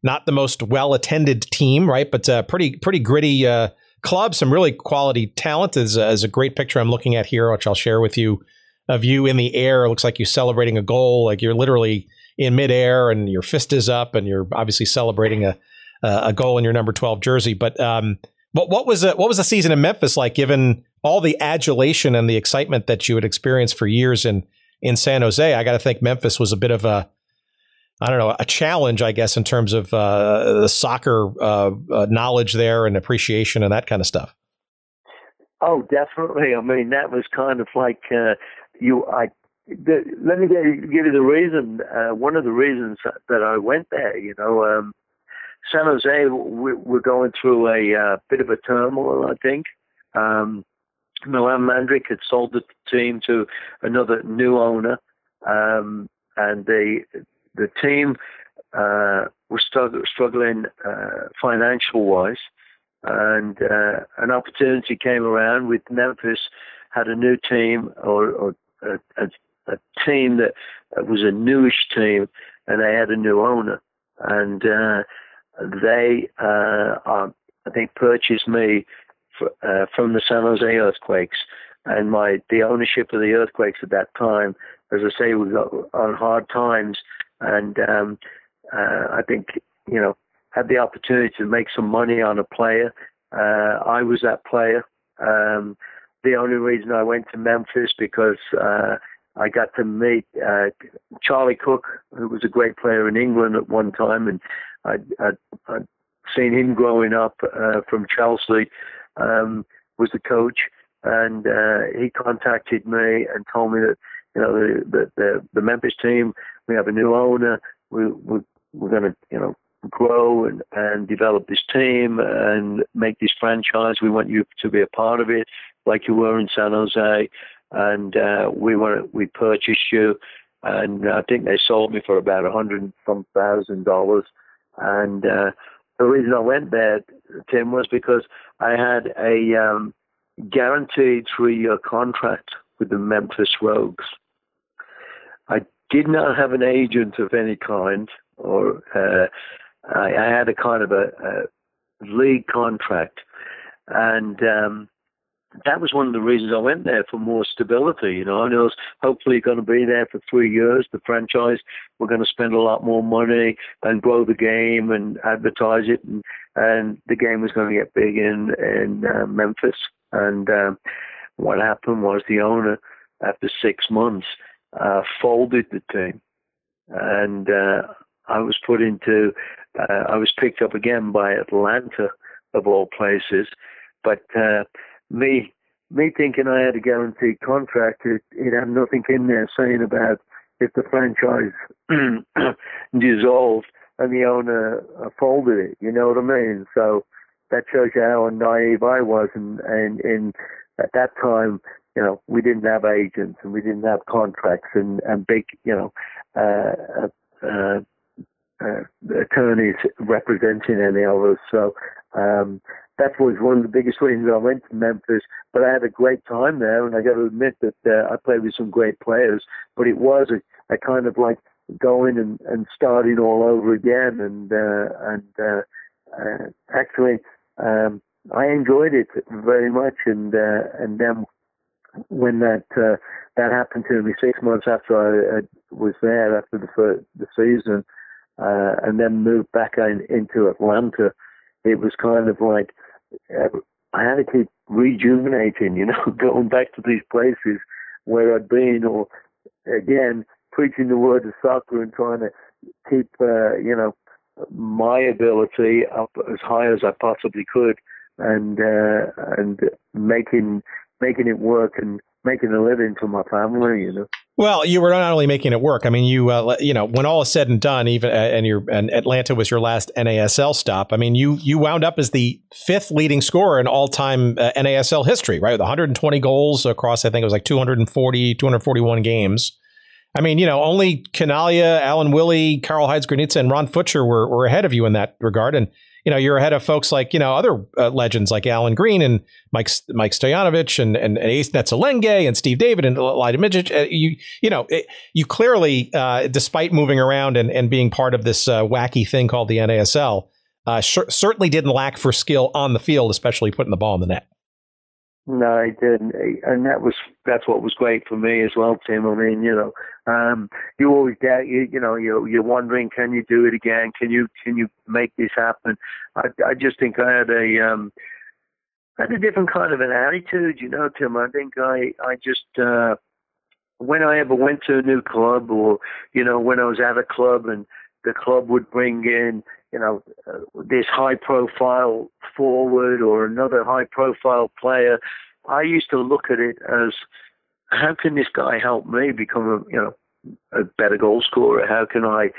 Not the most well-attended team, right? But pretty gritty club. Some really quality talent. Is a great picture I'm looking at here, which I'll share with you, of you in the air. It looks like you're celebrating a goal, like you're literally in midair and your fist is up, and you're obviously celebrating a goal in your number 12 jersey. But what was the season in Memphis like, given all the adulation and the excitement that you had experienced for years in San Jose? I got to think Memphis was a bit of a challenge, I guess, in terms of the soccer knowledge there and appreciation and that kind of stuff. Oh, definitely. I mean, that was kind of like let me give you the reason. One of the reasons that I went there, San Jose, we're going through a bit of a turmoil, I think. Milan Mandrick had sold the team to another new owner, and the team was struggling financial-wise, and an opportunity came around with Memphis had a new team, or a team that was a newish team, and they had a new owner, and they I think purchased me from the San Jose Earthquakes, and the ownership of the Earthquakes at that time, as I say, we got on hard times, and I think had the opportunity to make some money on a player. I was that player. The only reason I went to Memphis because I got to meet Charlie Cook, who was a great player in England at one time, and I'd seen him growing up from Chelsea. Was the coach, and he contacted me and told me that the Memphis team, we have a new owner, we're going to grow and develop this team and make this franchise. We want you to be a part of it, like you were in San Jose, and we purchased you, and I think they sold me for about $100,000, and the reason I went there, Tim, was because I had a guaranteed 3-year contract with the Memphis Rogues. I did not have an agent of any kind, or I had a kind of a league contract, and that was one of the reasons I went there, for more stability. I was hopefully going to be there for 3 years. The franchise, we're going to spend a lot more money and grow the game and advertise it, and the game was going to get big in Memphis. And what happened was the owner, after 6 months, folded the team, and I was picked up again by Atlanta, of all places, but me thinking I had a guaranteed contract, it had nothing in there saying about if the franchise dissolved and the owner folded it. You know what I mean? So that shows you how naive I was. And at that time, we didn't have agents and we didn't have contracts and big, attorneys representing any of us. So that was one of the biggest reasons I went to Memphis. But I had a great time there, and I got to admit that I played with some great players. But it was a kind of like going and starting all over again. And actually, I enjoyed it very much. And then when that happened to me 6 months after I was there, after the season, and then moved back into Atlanta, it was kind of like I had to keep rejuvenating, going back to these places where I'd been, or again, preaching the word of soccer and trying to keep, my ability up as high as I possibly could, and making it work and making a living for my family, Well, you were not only making it work. I mean, you when all is said and done, even and Atlanta was your last NASL stop. I mean, you wound up as the 5th leading scorer in all-time NASL history, right? With 120 goals across, I think it was like 241 games. I mean, only Canalia, Alan Willie, Karl Heinz Granitza, and Ron Futcher were ahead of you in that regard. And you're ahead of folks like, other legends like Alan Green and Mike Stoyanovich and Ace Netzelenge and Steve David and Lyda Midget. You clearly, despite moving around and being part of this wacky thing called the NASL, certainly didn't lack for skill on the field, especially putting the ball in the net. No, I didn't, and that's what was great for me as well, Tim. I mean, you always doubt, you're wondering, can you do it again? Can you make this happen? I just think I had a different kind of an attitude, Tim. I think I just when I ever went to a new club, or when I was at a club and the club would bring in this high-profile forward or another high-profile player, I used to look at it as, how can this guy help me become a better goal scorer? How can I,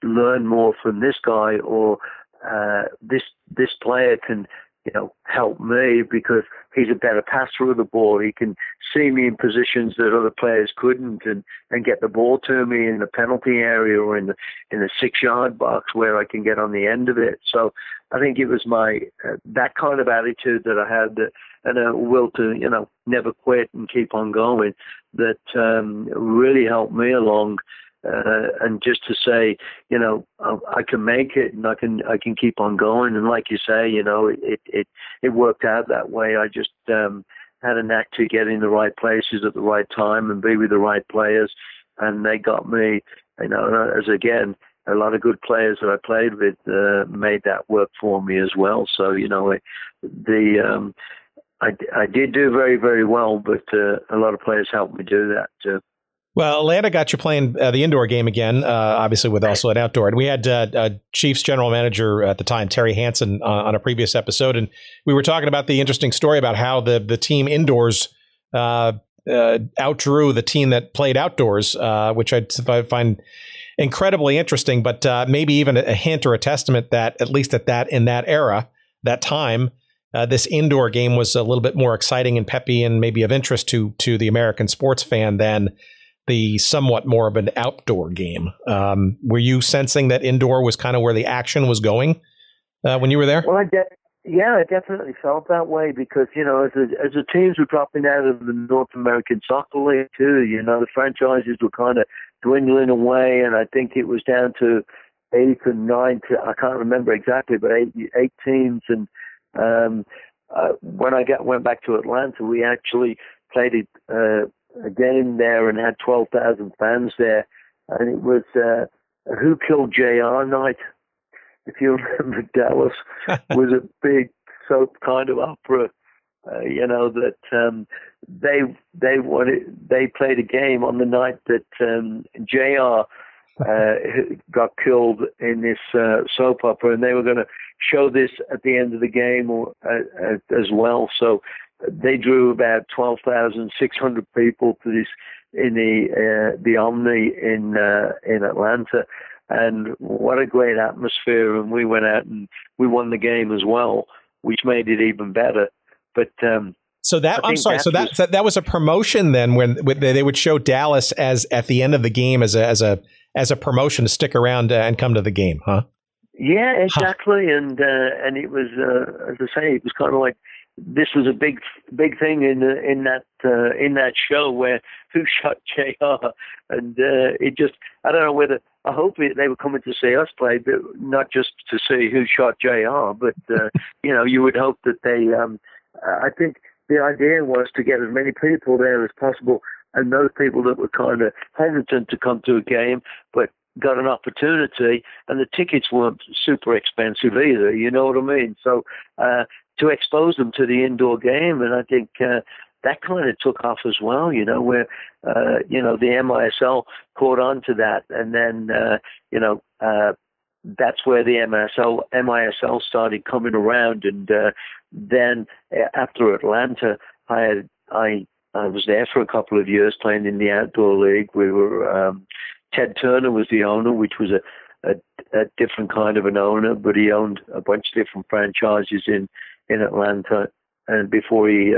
learn more from this guy, or this player can, help me because he's a better passer of the ball. He can see me in positions that other players couldn't, and get the ball to me in the penalty area or in the 6-yard box where I can get on the end of it. So I think it was my that kind of attitude that I had, and a will to never quit and keep on going, that really helped me along. And just to say, I can make it, and I can keep on going. And like you say, it worked out that way. I just had a knack to get in the right places at the right time and be with the right players, and they got me. As again, a lot of good players that I played with made that work for me as well. So I did do very, very well, but a lot of players helped me do that too. Well, Atlanta got you playing the indoor game again, obviously with also an outdoor. And we had Chiefs general manager at the time, Terry Hansen, on a previous episode. And we were talking about the interesting story about how the team indoors outdrew the team that played outdoors, which I find incredibly interesting, but maybe even a hint or a testament that, at least in that era, that time, this indoor game was a little bit more exciting and peppy and maybe of interest to the American sports fan than the somewhat more of an outdoor game. Were you sensing that indoor was kind of where the action was going when you were there? Well, I definitely felt that way because, as the teams were dropping out of the North American Soccer League too, the franchises were kind of dwindling away, and I think it was down to 8 or 9, I can't remember exactly, but 8 teams. And when I went back to Atlanta, we actually played a game there and had 12,000 fans there, and it was Who Killed J.R. night. If you remember, Dallas was a big soap kind of opera, that they played a game on the night that J.R. got killed in this soap opera, and they were going to show this at the end of the game as well. So they drew about 12,600 people to this in the Omni in Atlanta, and what a great atmosphere! And we went out and we won the game as well, which made it even better. But so that that was a promotion then when they would show Dallas as at the end of the game as a promotion to stick around and come to the game, huh? Yeah, exactly. Huh. And it was as I say, it was kind of like this was a big thing in that show where Who Shot J.R. and it just, I don't know whether, I hope they were coming to see us play, but not just to see Who Shot J.R. But you would hope that they I think the idea was to get as many people there as possible, and those people that were kind of hesitant to come to a game but got an opportunity, and the tickets weren't super expensive either, you know what I mean? So to expose them to the indoor game, and I think that kind of took off as well, where the MISL caught on to that, and then that's where the MISL started coming around, and then after Atlanta, I was there for a couple of years playing in the outdoor league. We were Ted Turner was the owner, which was a different kind of an owner, but he owned a bunch of different franchises in Atlanta. And before he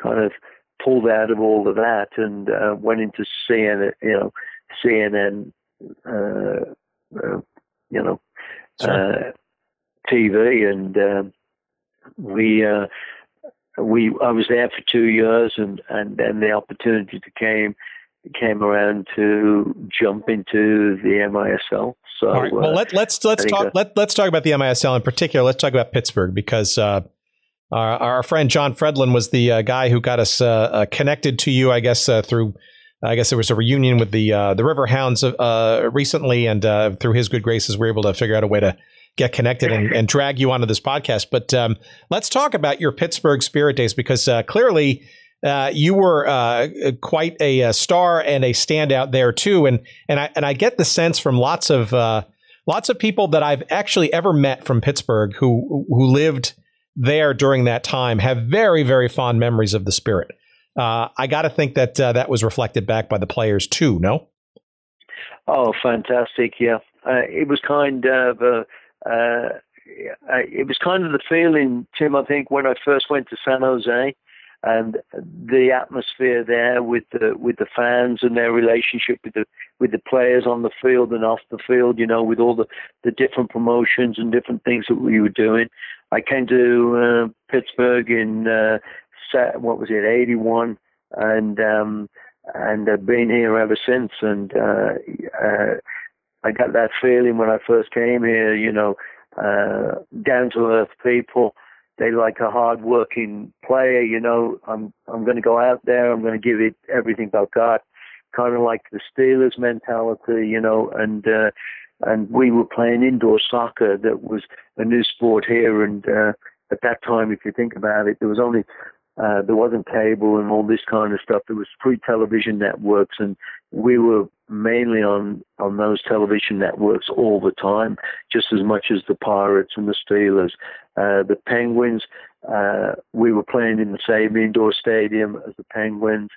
kind of pulled out of all of that and went into CNN, TV, and I was there for 2 years, and then the opportunity came around to jump into the MISL. So, all right. Well, let's talk about the MISL in particular. Let's talk about Pittsburgh, because our friend John Fredlin was the guy who got us connected to you, I guess, through. I guess there was a reunion with the River Hounds recently, and through his good graces, we were able to figure out a way to get connected and drag you onto this podcast. But let's talk about your Pittsburgh Spirit days, because clearly you were quite a star and a standout there too. And I get the sense from lots of people that I've actually ever met from Pittsburgh who lived there during that time have very, very fond memories of the Spirit. I got to think that that was reflected back by the players too. No? Oh, fantastic! Yeah, it was kind of the feeling, Tim. I think when I first went to San Jose, and the atmosphere there with the fans and their relationship with the players on the field and off the field, with all the different promotions and different things that we were doing. I came to Pittsburgh in 81, and I've been here ever since. And I got that feeling when I first came here, down to earth people. They like a hard-working player, I'm going to go out there, I'm going to give it everything I've got, kind of like the Steelers mentality, and we were playing indoor soccer. That was a new sport here, and at that time, if you think about it, there wasn't cable and all this kind of stuff. There was free television networks, and we were mainly on those television networks all the time, just as much as the Pirates and the Steelers. The Penguins, we were playing in the same indoor stadium as the Penguins.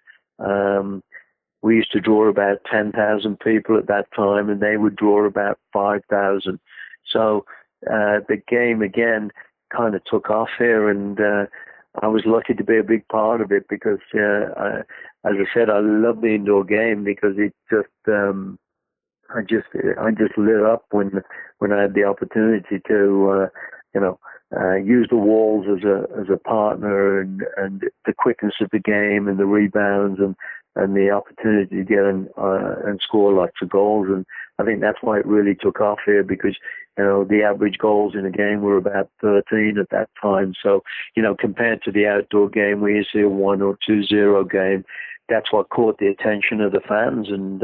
We used to draw about 10,000 people at that time, and they would draw about 5,000. So the game, again, kind of took off here, and I was lucky to be a big part of it, because, as I said, I love the indoor game, because it just, I just lit up when I had the opportunity to, use the walls as a partner, and the quickness of the game and the rebounds and the opportunity to get and score lots of goals. And I think that's why it really took off here, because, the average goals in a game were about 13 at that time. So, compared to the outdoor game, we used to see a 1 or 2-0 game. That's what caught the attention of the fans. And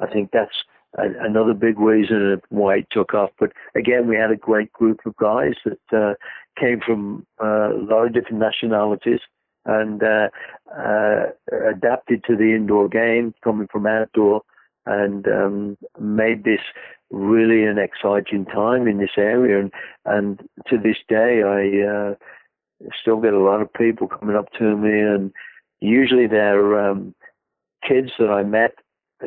I think that's another big reason of why it took off. But again, we had a great group of guys that came from a lot of different nationalities, and adapted to the indoor game, coming from outdoor, and made this really an exciting time in this area. And to this day, I still get a lot of people coming up to me, and usually they're kids that I met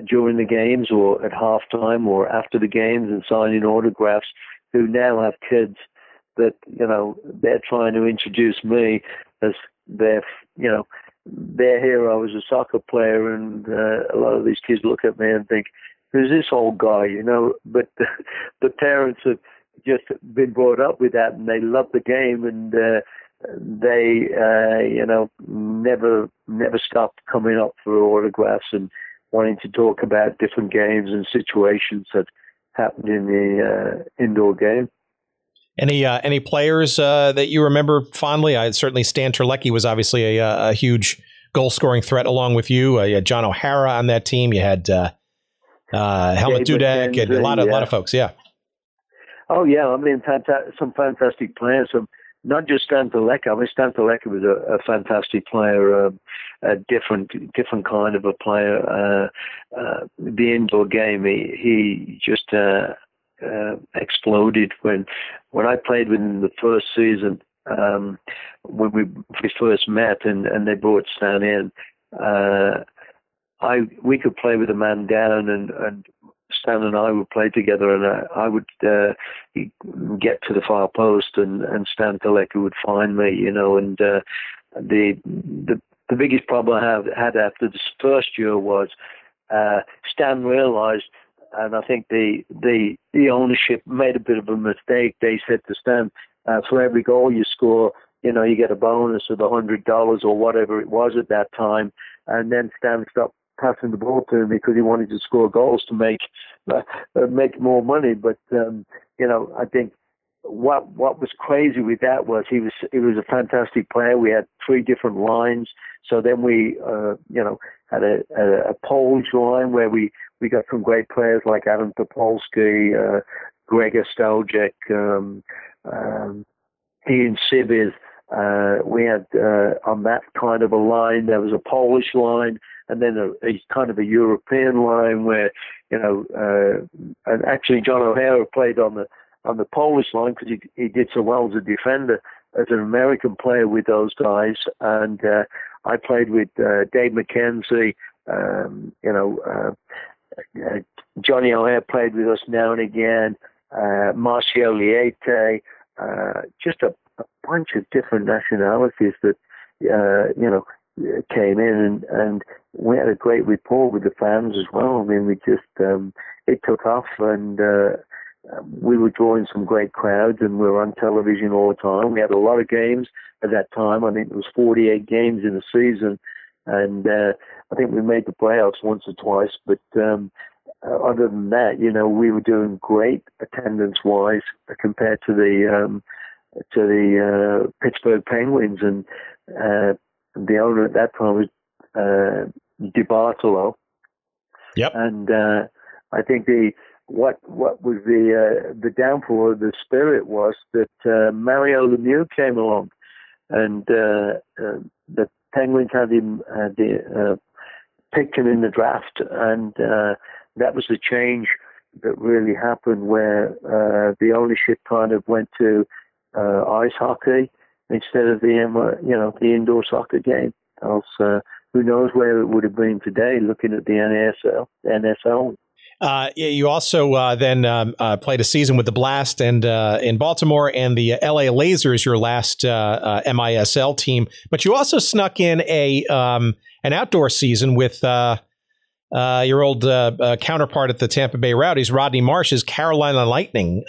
during the games or at halftime or after the games and signing autographs, who now have kids that, they're trying to introduce me as their hero as a soccer player. And a lot of these kids look at me and think, who's this old guy, But the parents have just been brought up with that, and they love the game, and they, never stop coming up for autographs and wanting to talk about different games and situations that happened in the indoor game. Any players that you remember fondly? Certainly Stan Terlecki was obviously a huge goal-scoring threat along with you. You had John O'Hara on that team. You had Helmut Dudek, and a lot of folks. Yeah. Oh yeah, I mean, some fantastic players. Not just Stan Terlecki. I mean, Stan Terlecki was a fantastic player, a different kind of a player. The indoor game, he just exploded when I played with him the first season. When we first met, and they brought Stan in, we could play with a man down, and Stan and I would play together, and I would get to the far post, and Stan Terlecki would find me, and the biggest problem I had after this first year was Stan realized and I think the ownership made a bit of a mistake. They said to Stan, for every goal you score, you get a bonus of $100 or whatever it was at that time. And then Stan stopped passing the ball to him because he wanted to score goals to make more money. But I think what was crazy with that was he was a fantastic player. We had 3 different lines. So then we had a Polish line where we got some great players like Adam Topolsky, Gregor Stojek, Ian Sibiz. We had on that kind of a line, there was a Polish line, and then a kind of a European line where, and actually John O'Hara played on the Polish line because he did so well as a defender, as an American player with those guys. And I played with Dave McKenzie, Johnny O'Hare played with us now and again, Marcio Liete, just a bunch of different nationalities that, came in, and we had a great rapport with the fans as well. I mean, we just, it took off, and we were drawing some great crowds, and we were on television all the time. We had a lot of games at that time. I think it was 48 games in a season, and I think we made the playoffs once or twice, but other than that, we were doing great attendance-wise compared to the Pittsburgh Penguins, and the owner at that time was DiBartolo. Yep. And I think what was the downfall of the Spirit was that Mario Lemieux came along, and the Penguins had him picked him in the draft, and that was the change that really happened, where the ownership kind of went to ice hockey instead of the indoor soccer game. Else, who knows where it would have been today, looking at the NSL. You also then played a season with the Blast and in Baltimore, and the LA Lasers, your last MISL team. But you also snuck in an outdoor season with your old counterpart at the Tampa Bay Rowdies, Rodney Marsh's Carolina Lightning.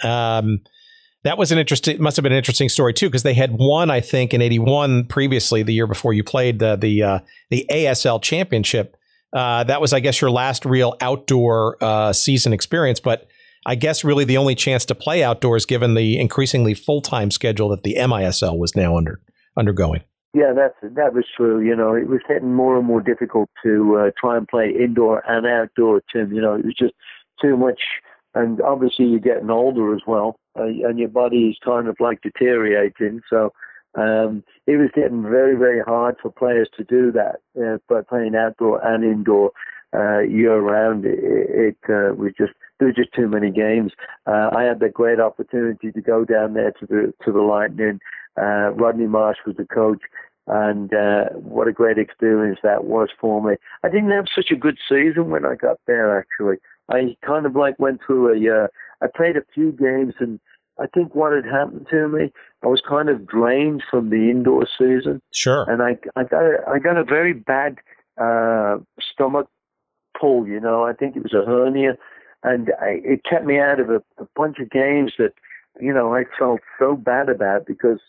That was must have been an interesting story too, because they had won, I think, in '81 previously, the year before you played the ASL championship. That was, I guess, your last real outdoor season experience, but I guess really the only chance to play outdoors, given the increasingly full-time schedule that the MISL was now undergoing. Yeah, that was true. It was getting more and more difficult to try and play indoor and outdoor, Tim. It was just too much. And obviously you're getting older as well, and your body is kind of like deteriorating. So it was getting very, very hard for players to do that. But playing outdoor and indoor year round, it was just, there were just too many games. I had the great opportunity to go down there to the Lightning. Rodney Marsh was the coach, and what a great experience that was for me. I didn't have such a good season when I got there, actually. I kind of went through I played a few games, and I think what had happened to me, I was kind of drained from the indoor season. Sure. And I got a very bad stomach pull, I think it was a hernia, and it kept me out of a bunch of games that, I felt so bad about, because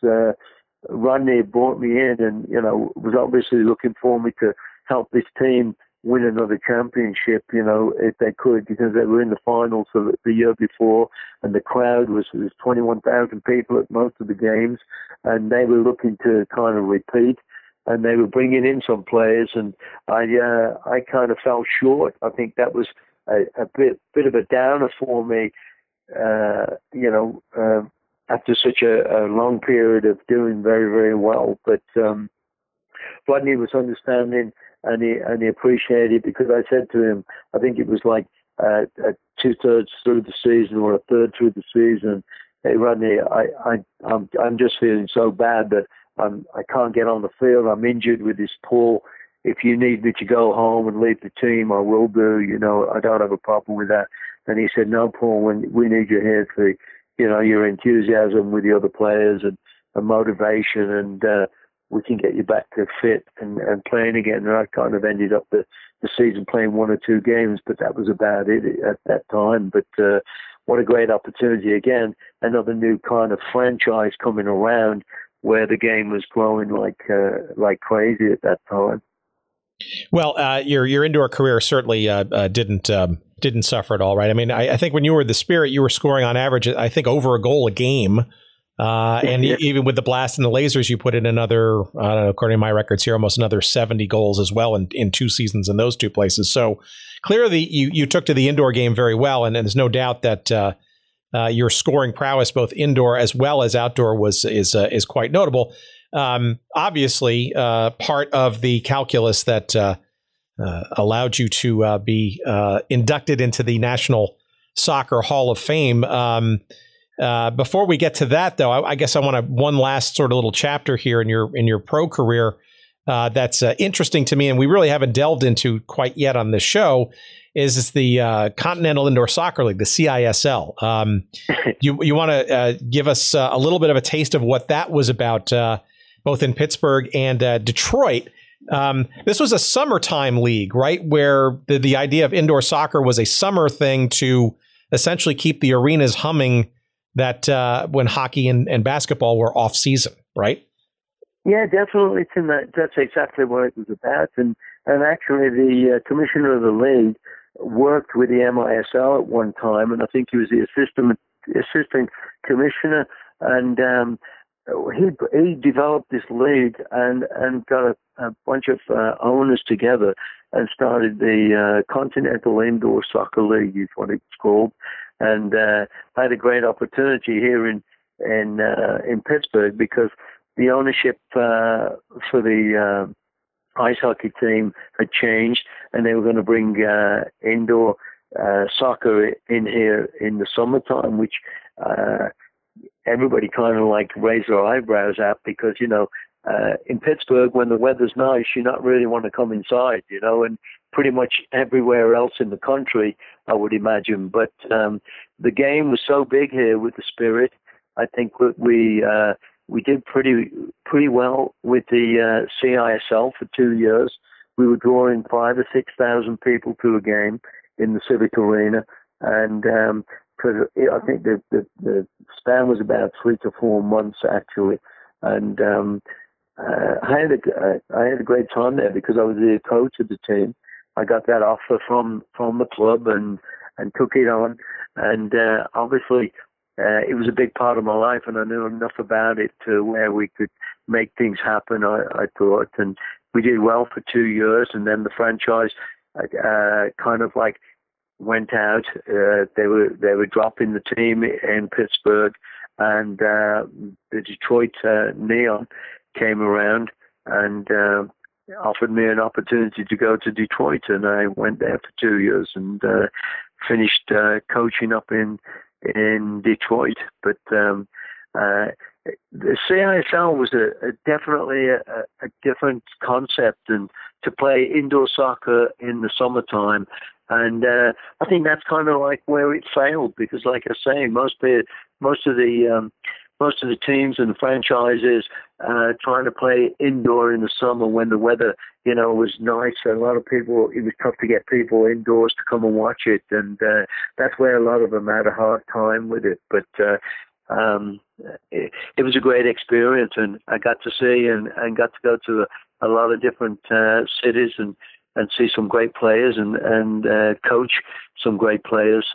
Rodney brought me in and, was obviously looking for me to help this team win another championship, if they could, because they were in the finals the year before, and the crowd was 21,000 people at most of the games, and they were looking to kind of repeat, and they were bringing in some players, and I kind of fell short. I think that was a bit of a downer for me, after such a long period of doing very, very well. But Rodney was understanding, and he appreciated it, because I said to him, I think it was like 2/3 through the season or 1/3 through the season, hey Rodney, I'm just feeling so bad that I can't get on the field. I'm injured with this pull. If you need me to go home and leave the team, I will do. I don't have a problem with that. And he said, no, Paul, we need you here for, your enthusiasm with the other players and motivation. And we can get you back to fit and playing again. And I kind of ended up the season playing 1 or 2 games, but that was about it at that time. But what a great opportunity again! Another new kind of franchise coming around where the game was growing like crazy at that time. Well, your indoor career certainly didn't suffer at all, right? I mean, I think when you were the Spirit, you were scoring on average, I think, over a goal a game. And even with the Blast and the Lasers, you put in another, I don't know, according to my records here, almost another 70 goals as well in 2 seasons in those 2 places. So clearly you took to the indoor game very well. And there's no doubt that your scoring prowess, both indoor as well as outdoor, is quite notable. Obviously, part of the calculus that allowed you to be inducted into the National Soccer Hall of Fame. Before we get to that, though, I guess I want one last sort of little chapter here in your pro career that's interesting to me, and we really haven't delved into quite yet on this show. Is the Continental Indoor Soccer League, the CISL? You want to give us a little bit of a taste of what that was about, both in Pittsburgh and Detroit. This was a summertime league, right, where the idea of indoor soccer was a summer thing to essentially keep the arenas humming. That when hockey and basketball were off season, right? Yeah, definitely, Tim. That's exactly what it was about. And actually, the commissioner of the league worked with the MISL at one time, and I think he was the assistant commissioner. And he developed this league and got a bunch of owners together and started the Continental Indoor Soccer League, is what it's called. And I had a great opportunity here in Pittsburgh because the ownership for the ice hockey team had changed, and they were going to bring indoor soccer in here in the summertime, which everybody kind of like raised their eyebrows at because, in Pittsburgh, when the weather's nice, you not really want to come inside, and pretty much everywhere else in the country, I would imagine. But the game was so big here with the Spirit. I think we did pretty well with the CISL for 2 years. We were drawing 5,000 or 6,000 people to a game in the Civic Arena, and because I think the span was about 3 to 4 months actually, and I had a great time there because I was the coach of the team. I got that offer from the club and took it on, and obviously it was a big part of my life, and I knew enough about it to where we could make things happen. I thought, and we did well for 2 years, and then the franchise kind of like went out. They were dropping the team in Pittsburgh, and the Detroit Neon came around and offered me an opportunity to go to Detroit, and I went there for 2 years and finished coaching up in Detroit. But the CISL was definitely a different concept, and to play indoor soccer in the summertime. And I think that's kind of like where it failed because, like I say, most of the teams and the franchises trying to play indoor in the summer when the weather, was nice. A lot of people, it was tough to get people indoors to come and watch it, and that's where a lot of them had a hard time with it. But it was a great experience, and I got to see and got to go to a lot of different cities and see some great players and coach some great players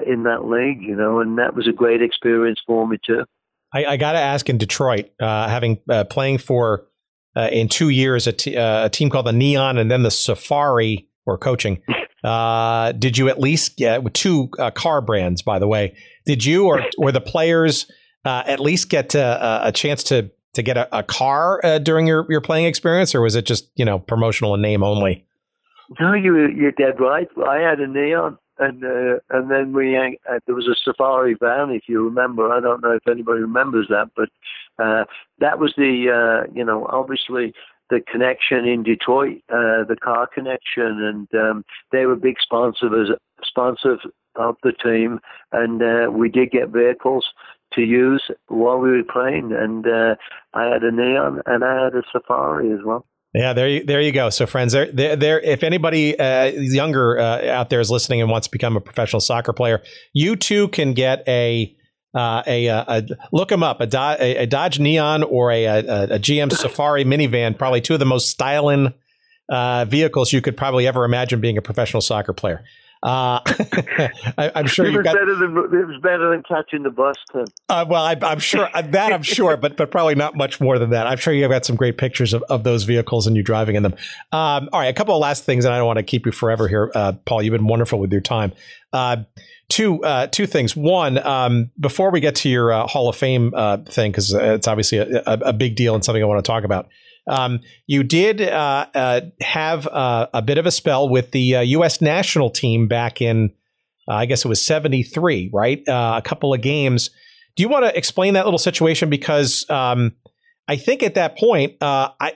in that league, and that was a great experience for me too. I got to ask, in Detroit, having playing for in 2 years a team called the Neon and then the Safari, or coaching, did you at least get with 2 car brands, by the way? Did you or the players at least get a chance to get a car during your playing experience, or was it just promotional and name only? No, you're dead right. I had a Neon. And then there was a Safari van, if you remember. I don't know if anybody remembers that, but that was the obviously the connection in Detroit, the car connection, and they were big sponsors of the team, and we did get vehicles to use while we were playing. And I had a neon and I had a safari as well. Yeah, there you go. So, friends, there. If anybody younger out there is listening and wants to become a professional soccer player, you too can get a look them up, a Dodge Neon or a GM Safari minivan, probably two of the most styling vehicles you could probably ever imagine being a professional soccer player. I'm sure it was better than catching the bus, Tim. Well, I'm sure that I'm sure, but probably not much more than that. I'm sure you've got some great pictures of those vehicles and you driving in them. All right, a couple of last things, and I don't want to keep you forever here, Paul. You've been wonderful with your time. Two things. One, before we get to your Hall of Fame thing, because it's obviously a big deal and something I want to talk about. You did have a bit of a spell with the U.S. national team back in, I guess it was 73, right? A couple of games. Do you want to explain that little situation? Because I think at that point,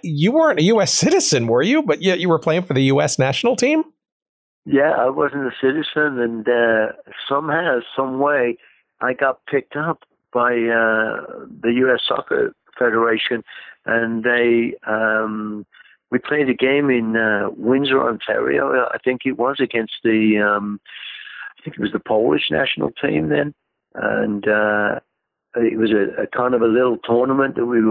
you weren't a U.S. citizen, were you? But you were playing for the U.S. national team? Yeah, I wasn't a citizen, and somehow, some way, I got picked up by the U.S. Soccer Federation, and we played a game in Windsor, Ontario. I think it was against the Polish national team then, and it was a kind of a little tournament that we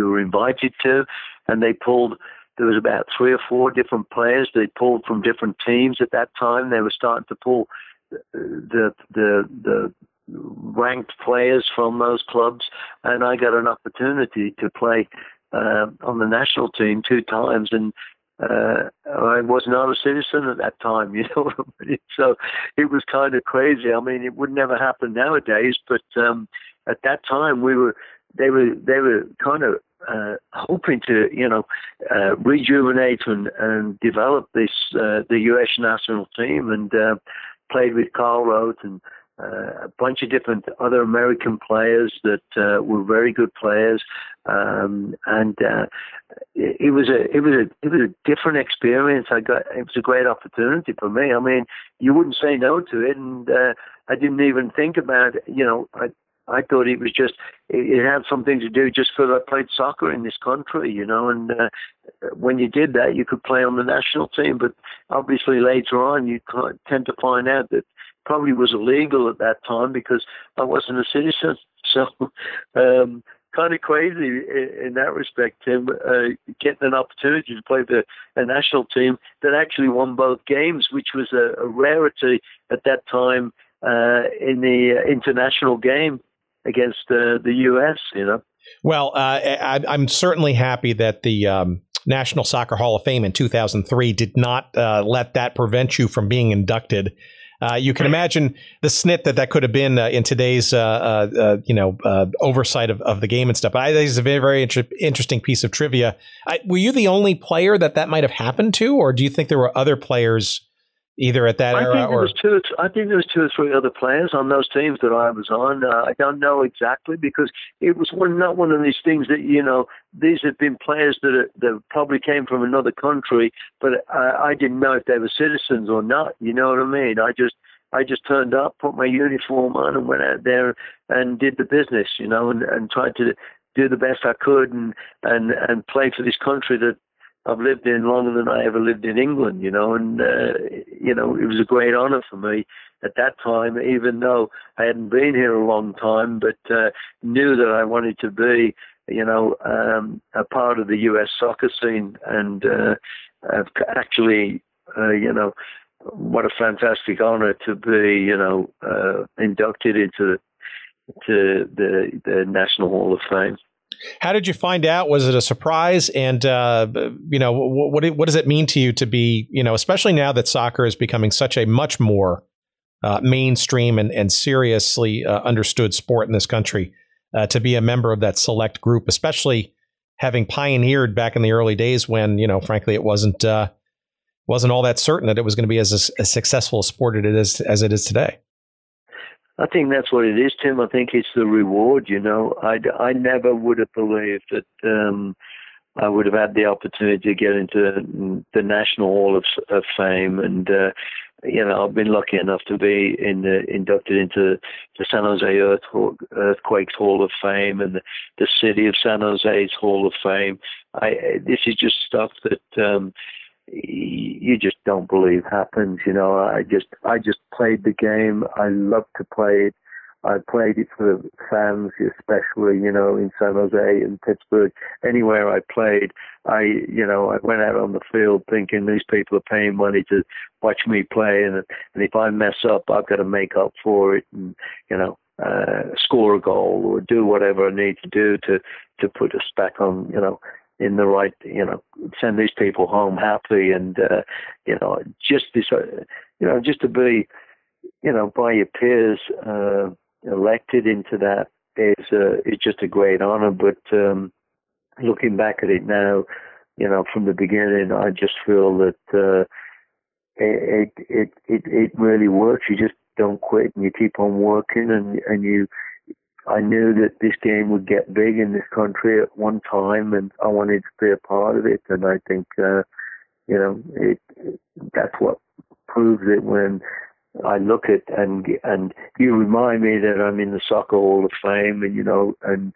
were invited to, and they pulled. There was about 3 or 4 different players. They pulled from different teams at that time. They were starting to pull the ranked players from those clubs, and I got an opportunity to play on the national team 2 times, and I was not a citizen at that time, you know. So it was kind of crazy. I mean, it would never happen nowadays, but at that time they were kind of hoping to, rejuvenate and develop the U.S. national team, and played with Carl Roth and a bunch of different other American players that were very good players, and it was a different experience. It was a great opportunity for me. I mean, you wouldn't say no to it, and I didn't even think about it. I thought it was just, it had something to do just because I played soccer in this country, and when you did that, you could play on the national team. But obviously later on, you tend to find out that probably was illegal at that time because I wasn't a citizen. So kind of crazy in that respect, Tim, getting an opportunity to play for a national team that actually won both games, which was a rarity at that time in the international game against the U.S., Well, I'm certainly happy that the National Soccer Hall of Fame in 2003 did not let that prevent you from being inducted. You can imagine the snit that could have been in today's, oversight of the game and stuff. But I think it's a very, very interesting piece of trivia. Were you the only player that might have happened to, or do you think there were other players either at that era? I think there was 2 or 3 other players on those teams that I was on. I don't know exactly because it was not one of these things that, these had been players that probably came from another country, but I didn't know if they were citizens or not. You know what I mean? I just turned up, put my uniform on, and went out there and did the business, and tried to do the best I could and play for this country that I've lived in longer than I ever lived in England, and it was a great honor for me at that time, even though I hadn't been here a long time, but knew that I wanted to be, a part of the U.S. soccer scene, and actually, what a fantastic honor to be, inducted into the National Hall of Fame. How did you find out? Was it a surprise? And, what does it mean to you to be, especially now that soccer is becoming such a much more mainstream and seriously understood sport in this country, to be a member of that select group, especially having pioneered back in the early days when, frankly, it wasn't all that certain that it was going to be as successful a sport as it is today. I think that's what it is, Tim. I think it's the reward, I never would have believed that I would have had the opportunity to get into the National Hall of Fame. And I've been lucky enough to be inducted into the San Jose Earthquakes Hall of Fame and the city of San Jose's Hall of Fame. This is just stuff that you just don't believe happens. I just played the game. I love to play it. I played it for the fans, especially, in San Jose and Pittsburgh. Anywhere I played, I went out on the field thinking these people are paying money to watch me play, and if I mess up, I've got to make up for it, and score a goal or do whatever I need to do to put us back on, in the right, send these people home happy, and just this, just to be, by your peers. Elected into that is just a great honor. But looking back at it now, from the beginning, I just feel that it really works. You just don't quit and you keep on working, and I knew that this game would get big in this country at one time, and I wanted to be a part of it. And I think that's what proves it when I look at and you remind me that I'm in the Soccer Hall of Fame, and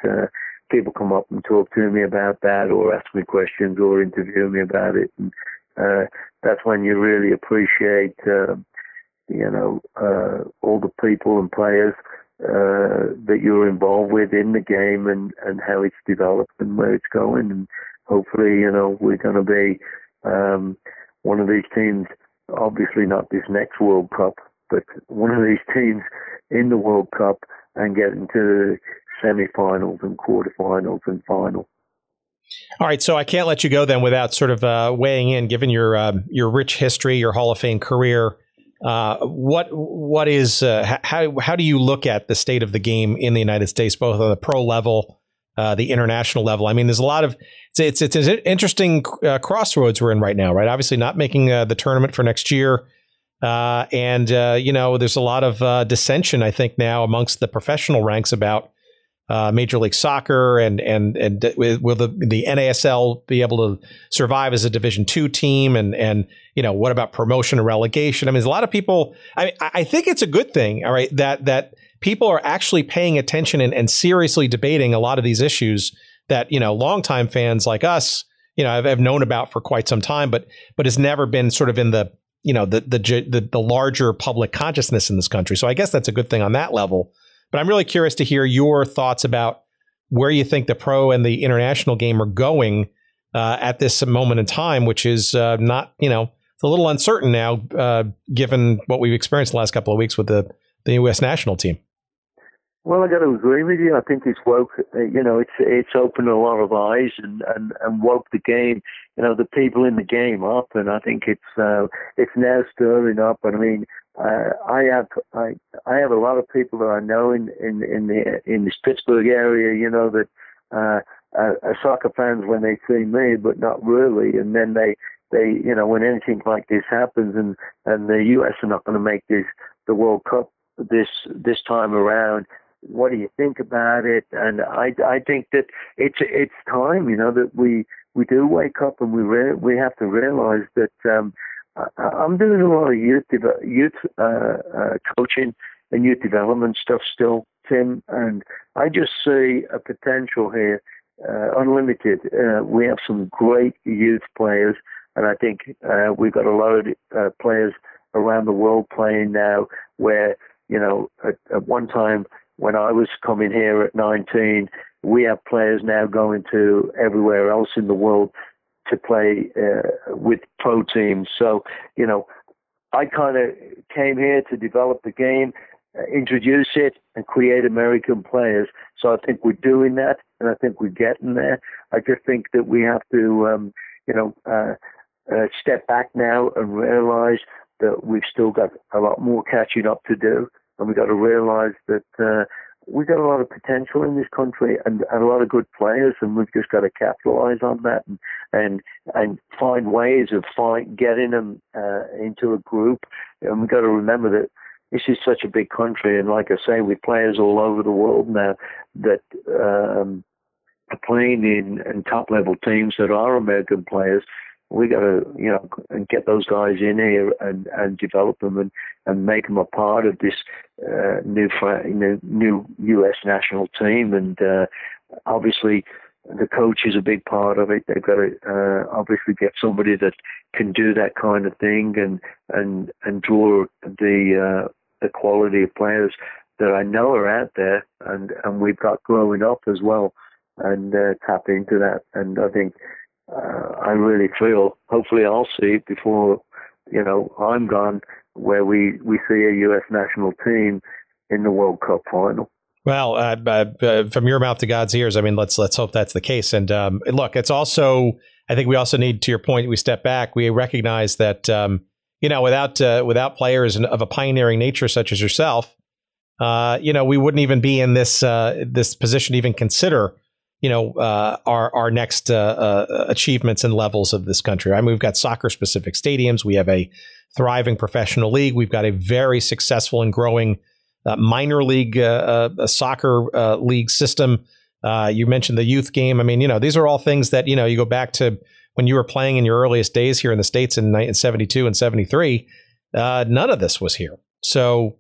people come up and talk to me about that, or ask me questions, or interview me about it, and that's when you really appreciate, all the people and players that you're involved with in the game, and how it's developed and where it's going, and hopefully, we're going to be one of these teams. Obviously not this next World Cup, but one of these teams in the World Cup and get into the semifinals and quarterfinals and final. All right, so I can't let you go then without sort of weighing in, given your rich history, your Hall of Fame career. What is how do you look at the state of the game in the United States, both on the pro level, the international level? I mean, there's a lot of it's an interesting crossroads we're in right now, right? Obviously, not making the tournament for next year, and there's a lot of dissension, I think, now amongst the professional ranks about Major League Soccer and will the NASL be able to survive as a Division II team, and what about promotion and relegation? I mean, there's a lot of people. I think it's a good thing, all right, that people are actually paying attention and seriously debating a lot of these issues that, longtime fans like us, have known about for quite some time, but has never been sort of in the, the larger public consciousness in this country. So I guess that's a good thing on that level. But I'm really curious to hear your thoughts about where you think the pro and the international game are going at this moment in time, which is not, it's a little uncertain now, given what we've experienced the last couple of weeks with the U.S. national team. Well, I got to agree with you. I think it's woke. It's opened a lot of eyes and woke the game. The people in the game up, and I think it's now stirring up. And I mean, I have a lot of people that I know in this Pittsburgh area. That are soccer fans when they see me, but not really. And then they when anything like this happens, and the U.S. are not going to make the World Cup this time around. What do you think about it? And I think that it's time, that we do wake up, and we have to realize that I'm doing a lot of youth coaching and youth development stuff still, Tim, and I just see a potential here, unlimited. We have some great youth players, and I think we've got a lot of players around the world playing now where, at one time, when I was coming here at 19, we have players now going to everywhere else in the world to play with pro teams. So, I kind of came here to develop the game, introduce it, and create American players. So I think we're doing that, and I think we're getting there. I just think that we have to, step back now and realize that we've still got a lot more catching up to do. And we've got to realize that we've got a lot of potential in this country and a lot of good players, and we've just got to capitalize on that and find ways of getting them into a group. And we've got to remember that this is such a big country, and like I say, with players all over the world now that are playing in top-level teams that are American players. we got to, and get those guys in here and develop them and make them a part of this new U.S. national team. And obviously, the coach is a big part of it. They've got to obviously get somebody that can do that kind of thing and draw the quality of players that I know are out there and we've got growing up as well, and tap into that. And I think I really feel, hopefully I'll see it before, I'm gone, where we see a U.S. national team in the World Cup final. Well, from your mouth to God's ears, I mean, let's hope that's the case. And look, it's also, I think we also need, to your point, we step back. We recognize that, without players of a pioneering nature such as yourself, we wouldn't even be in this position to even consider, our next achievements and levels of this country. I mean, we've got soccer-specific stadiums. We have a thriving professional league. We've got a very successful and growing minor league soccer league system. You mentioned the youth game. I mean, these are all things that, you go back to when you were playing in your earliest days here in the States in 72 and 73. None of this was here. So,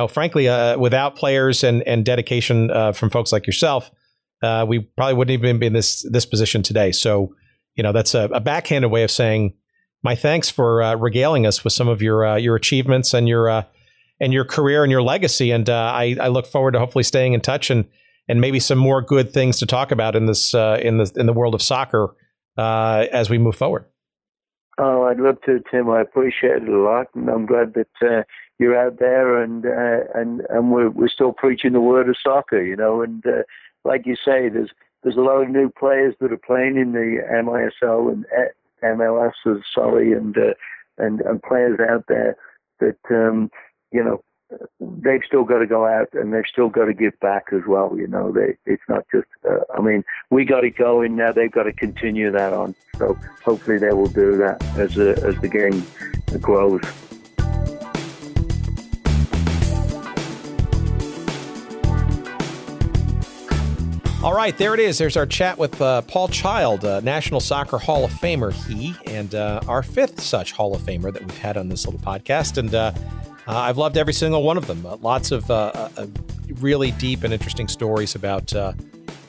frankly, without players and dedication from folks like yourself, we probably wouldn't even be in this position today. So, that's a backhanded way of saying my thanks for regaling us with some of your achievements and your career and your legacy. And I look forward to hopefully staying in touch and maybe some more good things to talk about in this in the world of soccer as we move forward. Oh, I'd love to, Tim. I appreciate it a lot, and I'm glad that you're out there and we're still preaching the word of soccer, and like you say, there's a lot of new players that are playing in the MISL and MLS, and players out there that they've still got to go out and they've still got to give back as well. It's not just. We got it going now. They've got to continue that on. So hopefully they will do that as the game grows. All right, there it is. There's our chat with Paul Child, National Soccer Hall of Famer, and our fifth such Hall of Famer that we've had on this little podcast. And I've loved every single one of them. Lots of really deep and interesting stories about the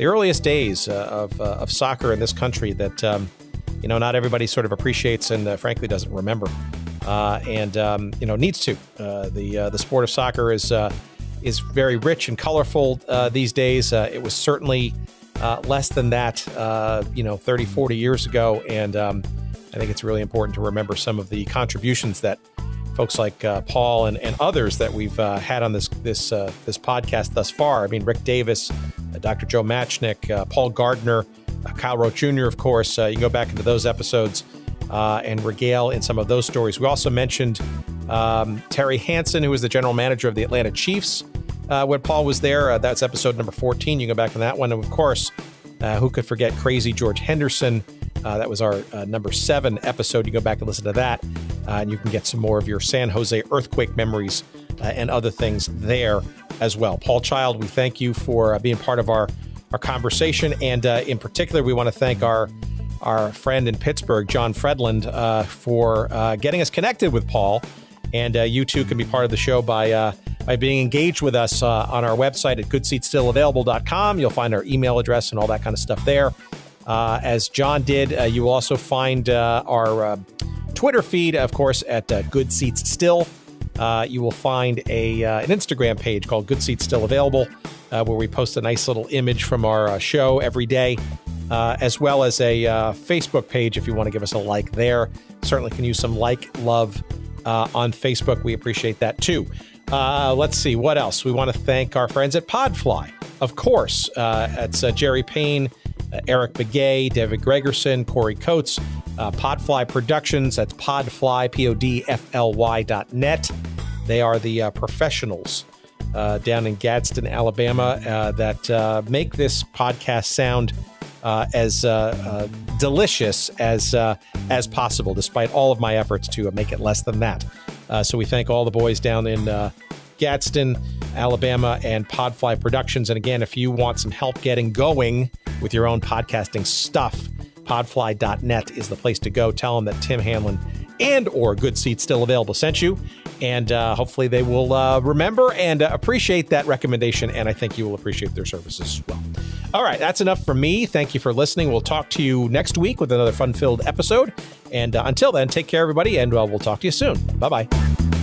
earliest days of soccer in this country that, not everybody sort of appreciates and frankly doesn't remember and needs to. The sport of soccer is very rich and colorful these days. It was certainly less than that, 30, 40 years ago. And I think it's really important to remember some of the contributions that folks like Paul and others that we've had on this podcast thus far. I mean, Rick Davis, Dr. Joe Matchnick, Paul Gardner, Kyle Roach Jr., of course. You can go back into those episodes and regale in some of those stories. We also mentioned Terry Hansen, who was the general manager of the Atlanta Chiefs when Paul was there. That's episode number 14. You can go back on that one. And of course, who could forget Crazy George Henderson? That was our number 7 episode. You go back and listen to that, and you can get some more of your San Jose earthquake memories and other things there as well. Paul Child, we thank you for being part of our conversation. And in particular, we want to thank our friend in Pittsburgh, John Fredland, for getting us connected with Paul. And you too can be part of the show by being engaged with us on our website at goodseatsstillavailable.com. You'll find our email address and all that kind of stuff there. As John did, you will also find our Twitter feed, of course, at Good Seats Still. You will find an Instagram page called Good Seats Still Available, where we post a nice little image from our show every day, as well as a Facebook page if you want to give us a like there. Certainly can use some love on Facebook. We appreciate that too. Let's see, what else? We want to thank our friends at Podfly. Of course, it's Jerry Payne, Eric Begay, David Gregerson, Corey Coates, Podfly Productions. That's Podfly, PODFLY.net. They are the professionals down in Gadsden, Alabama, that make this podcast sound as delicious as possible, despite all of my efforts to make it less than that. So we thank all the boys down in Gadsden, Alabama, and Podfly Productions. And again, if you want some help getting going with your own podcasting stuff, podfly.net is the place to go. Tell them that Tim Hanlon and or Good Seats Still Available sent you. And hopefully they will remember and appreciate that recommendation. And I think you will appreciate their services as well. All right, that's enough from me. Thank you for listening. We'll talk to you next week with another fun-filled episode. And until then, take care, everybody, and we'll talk to you soon. Bye-bye.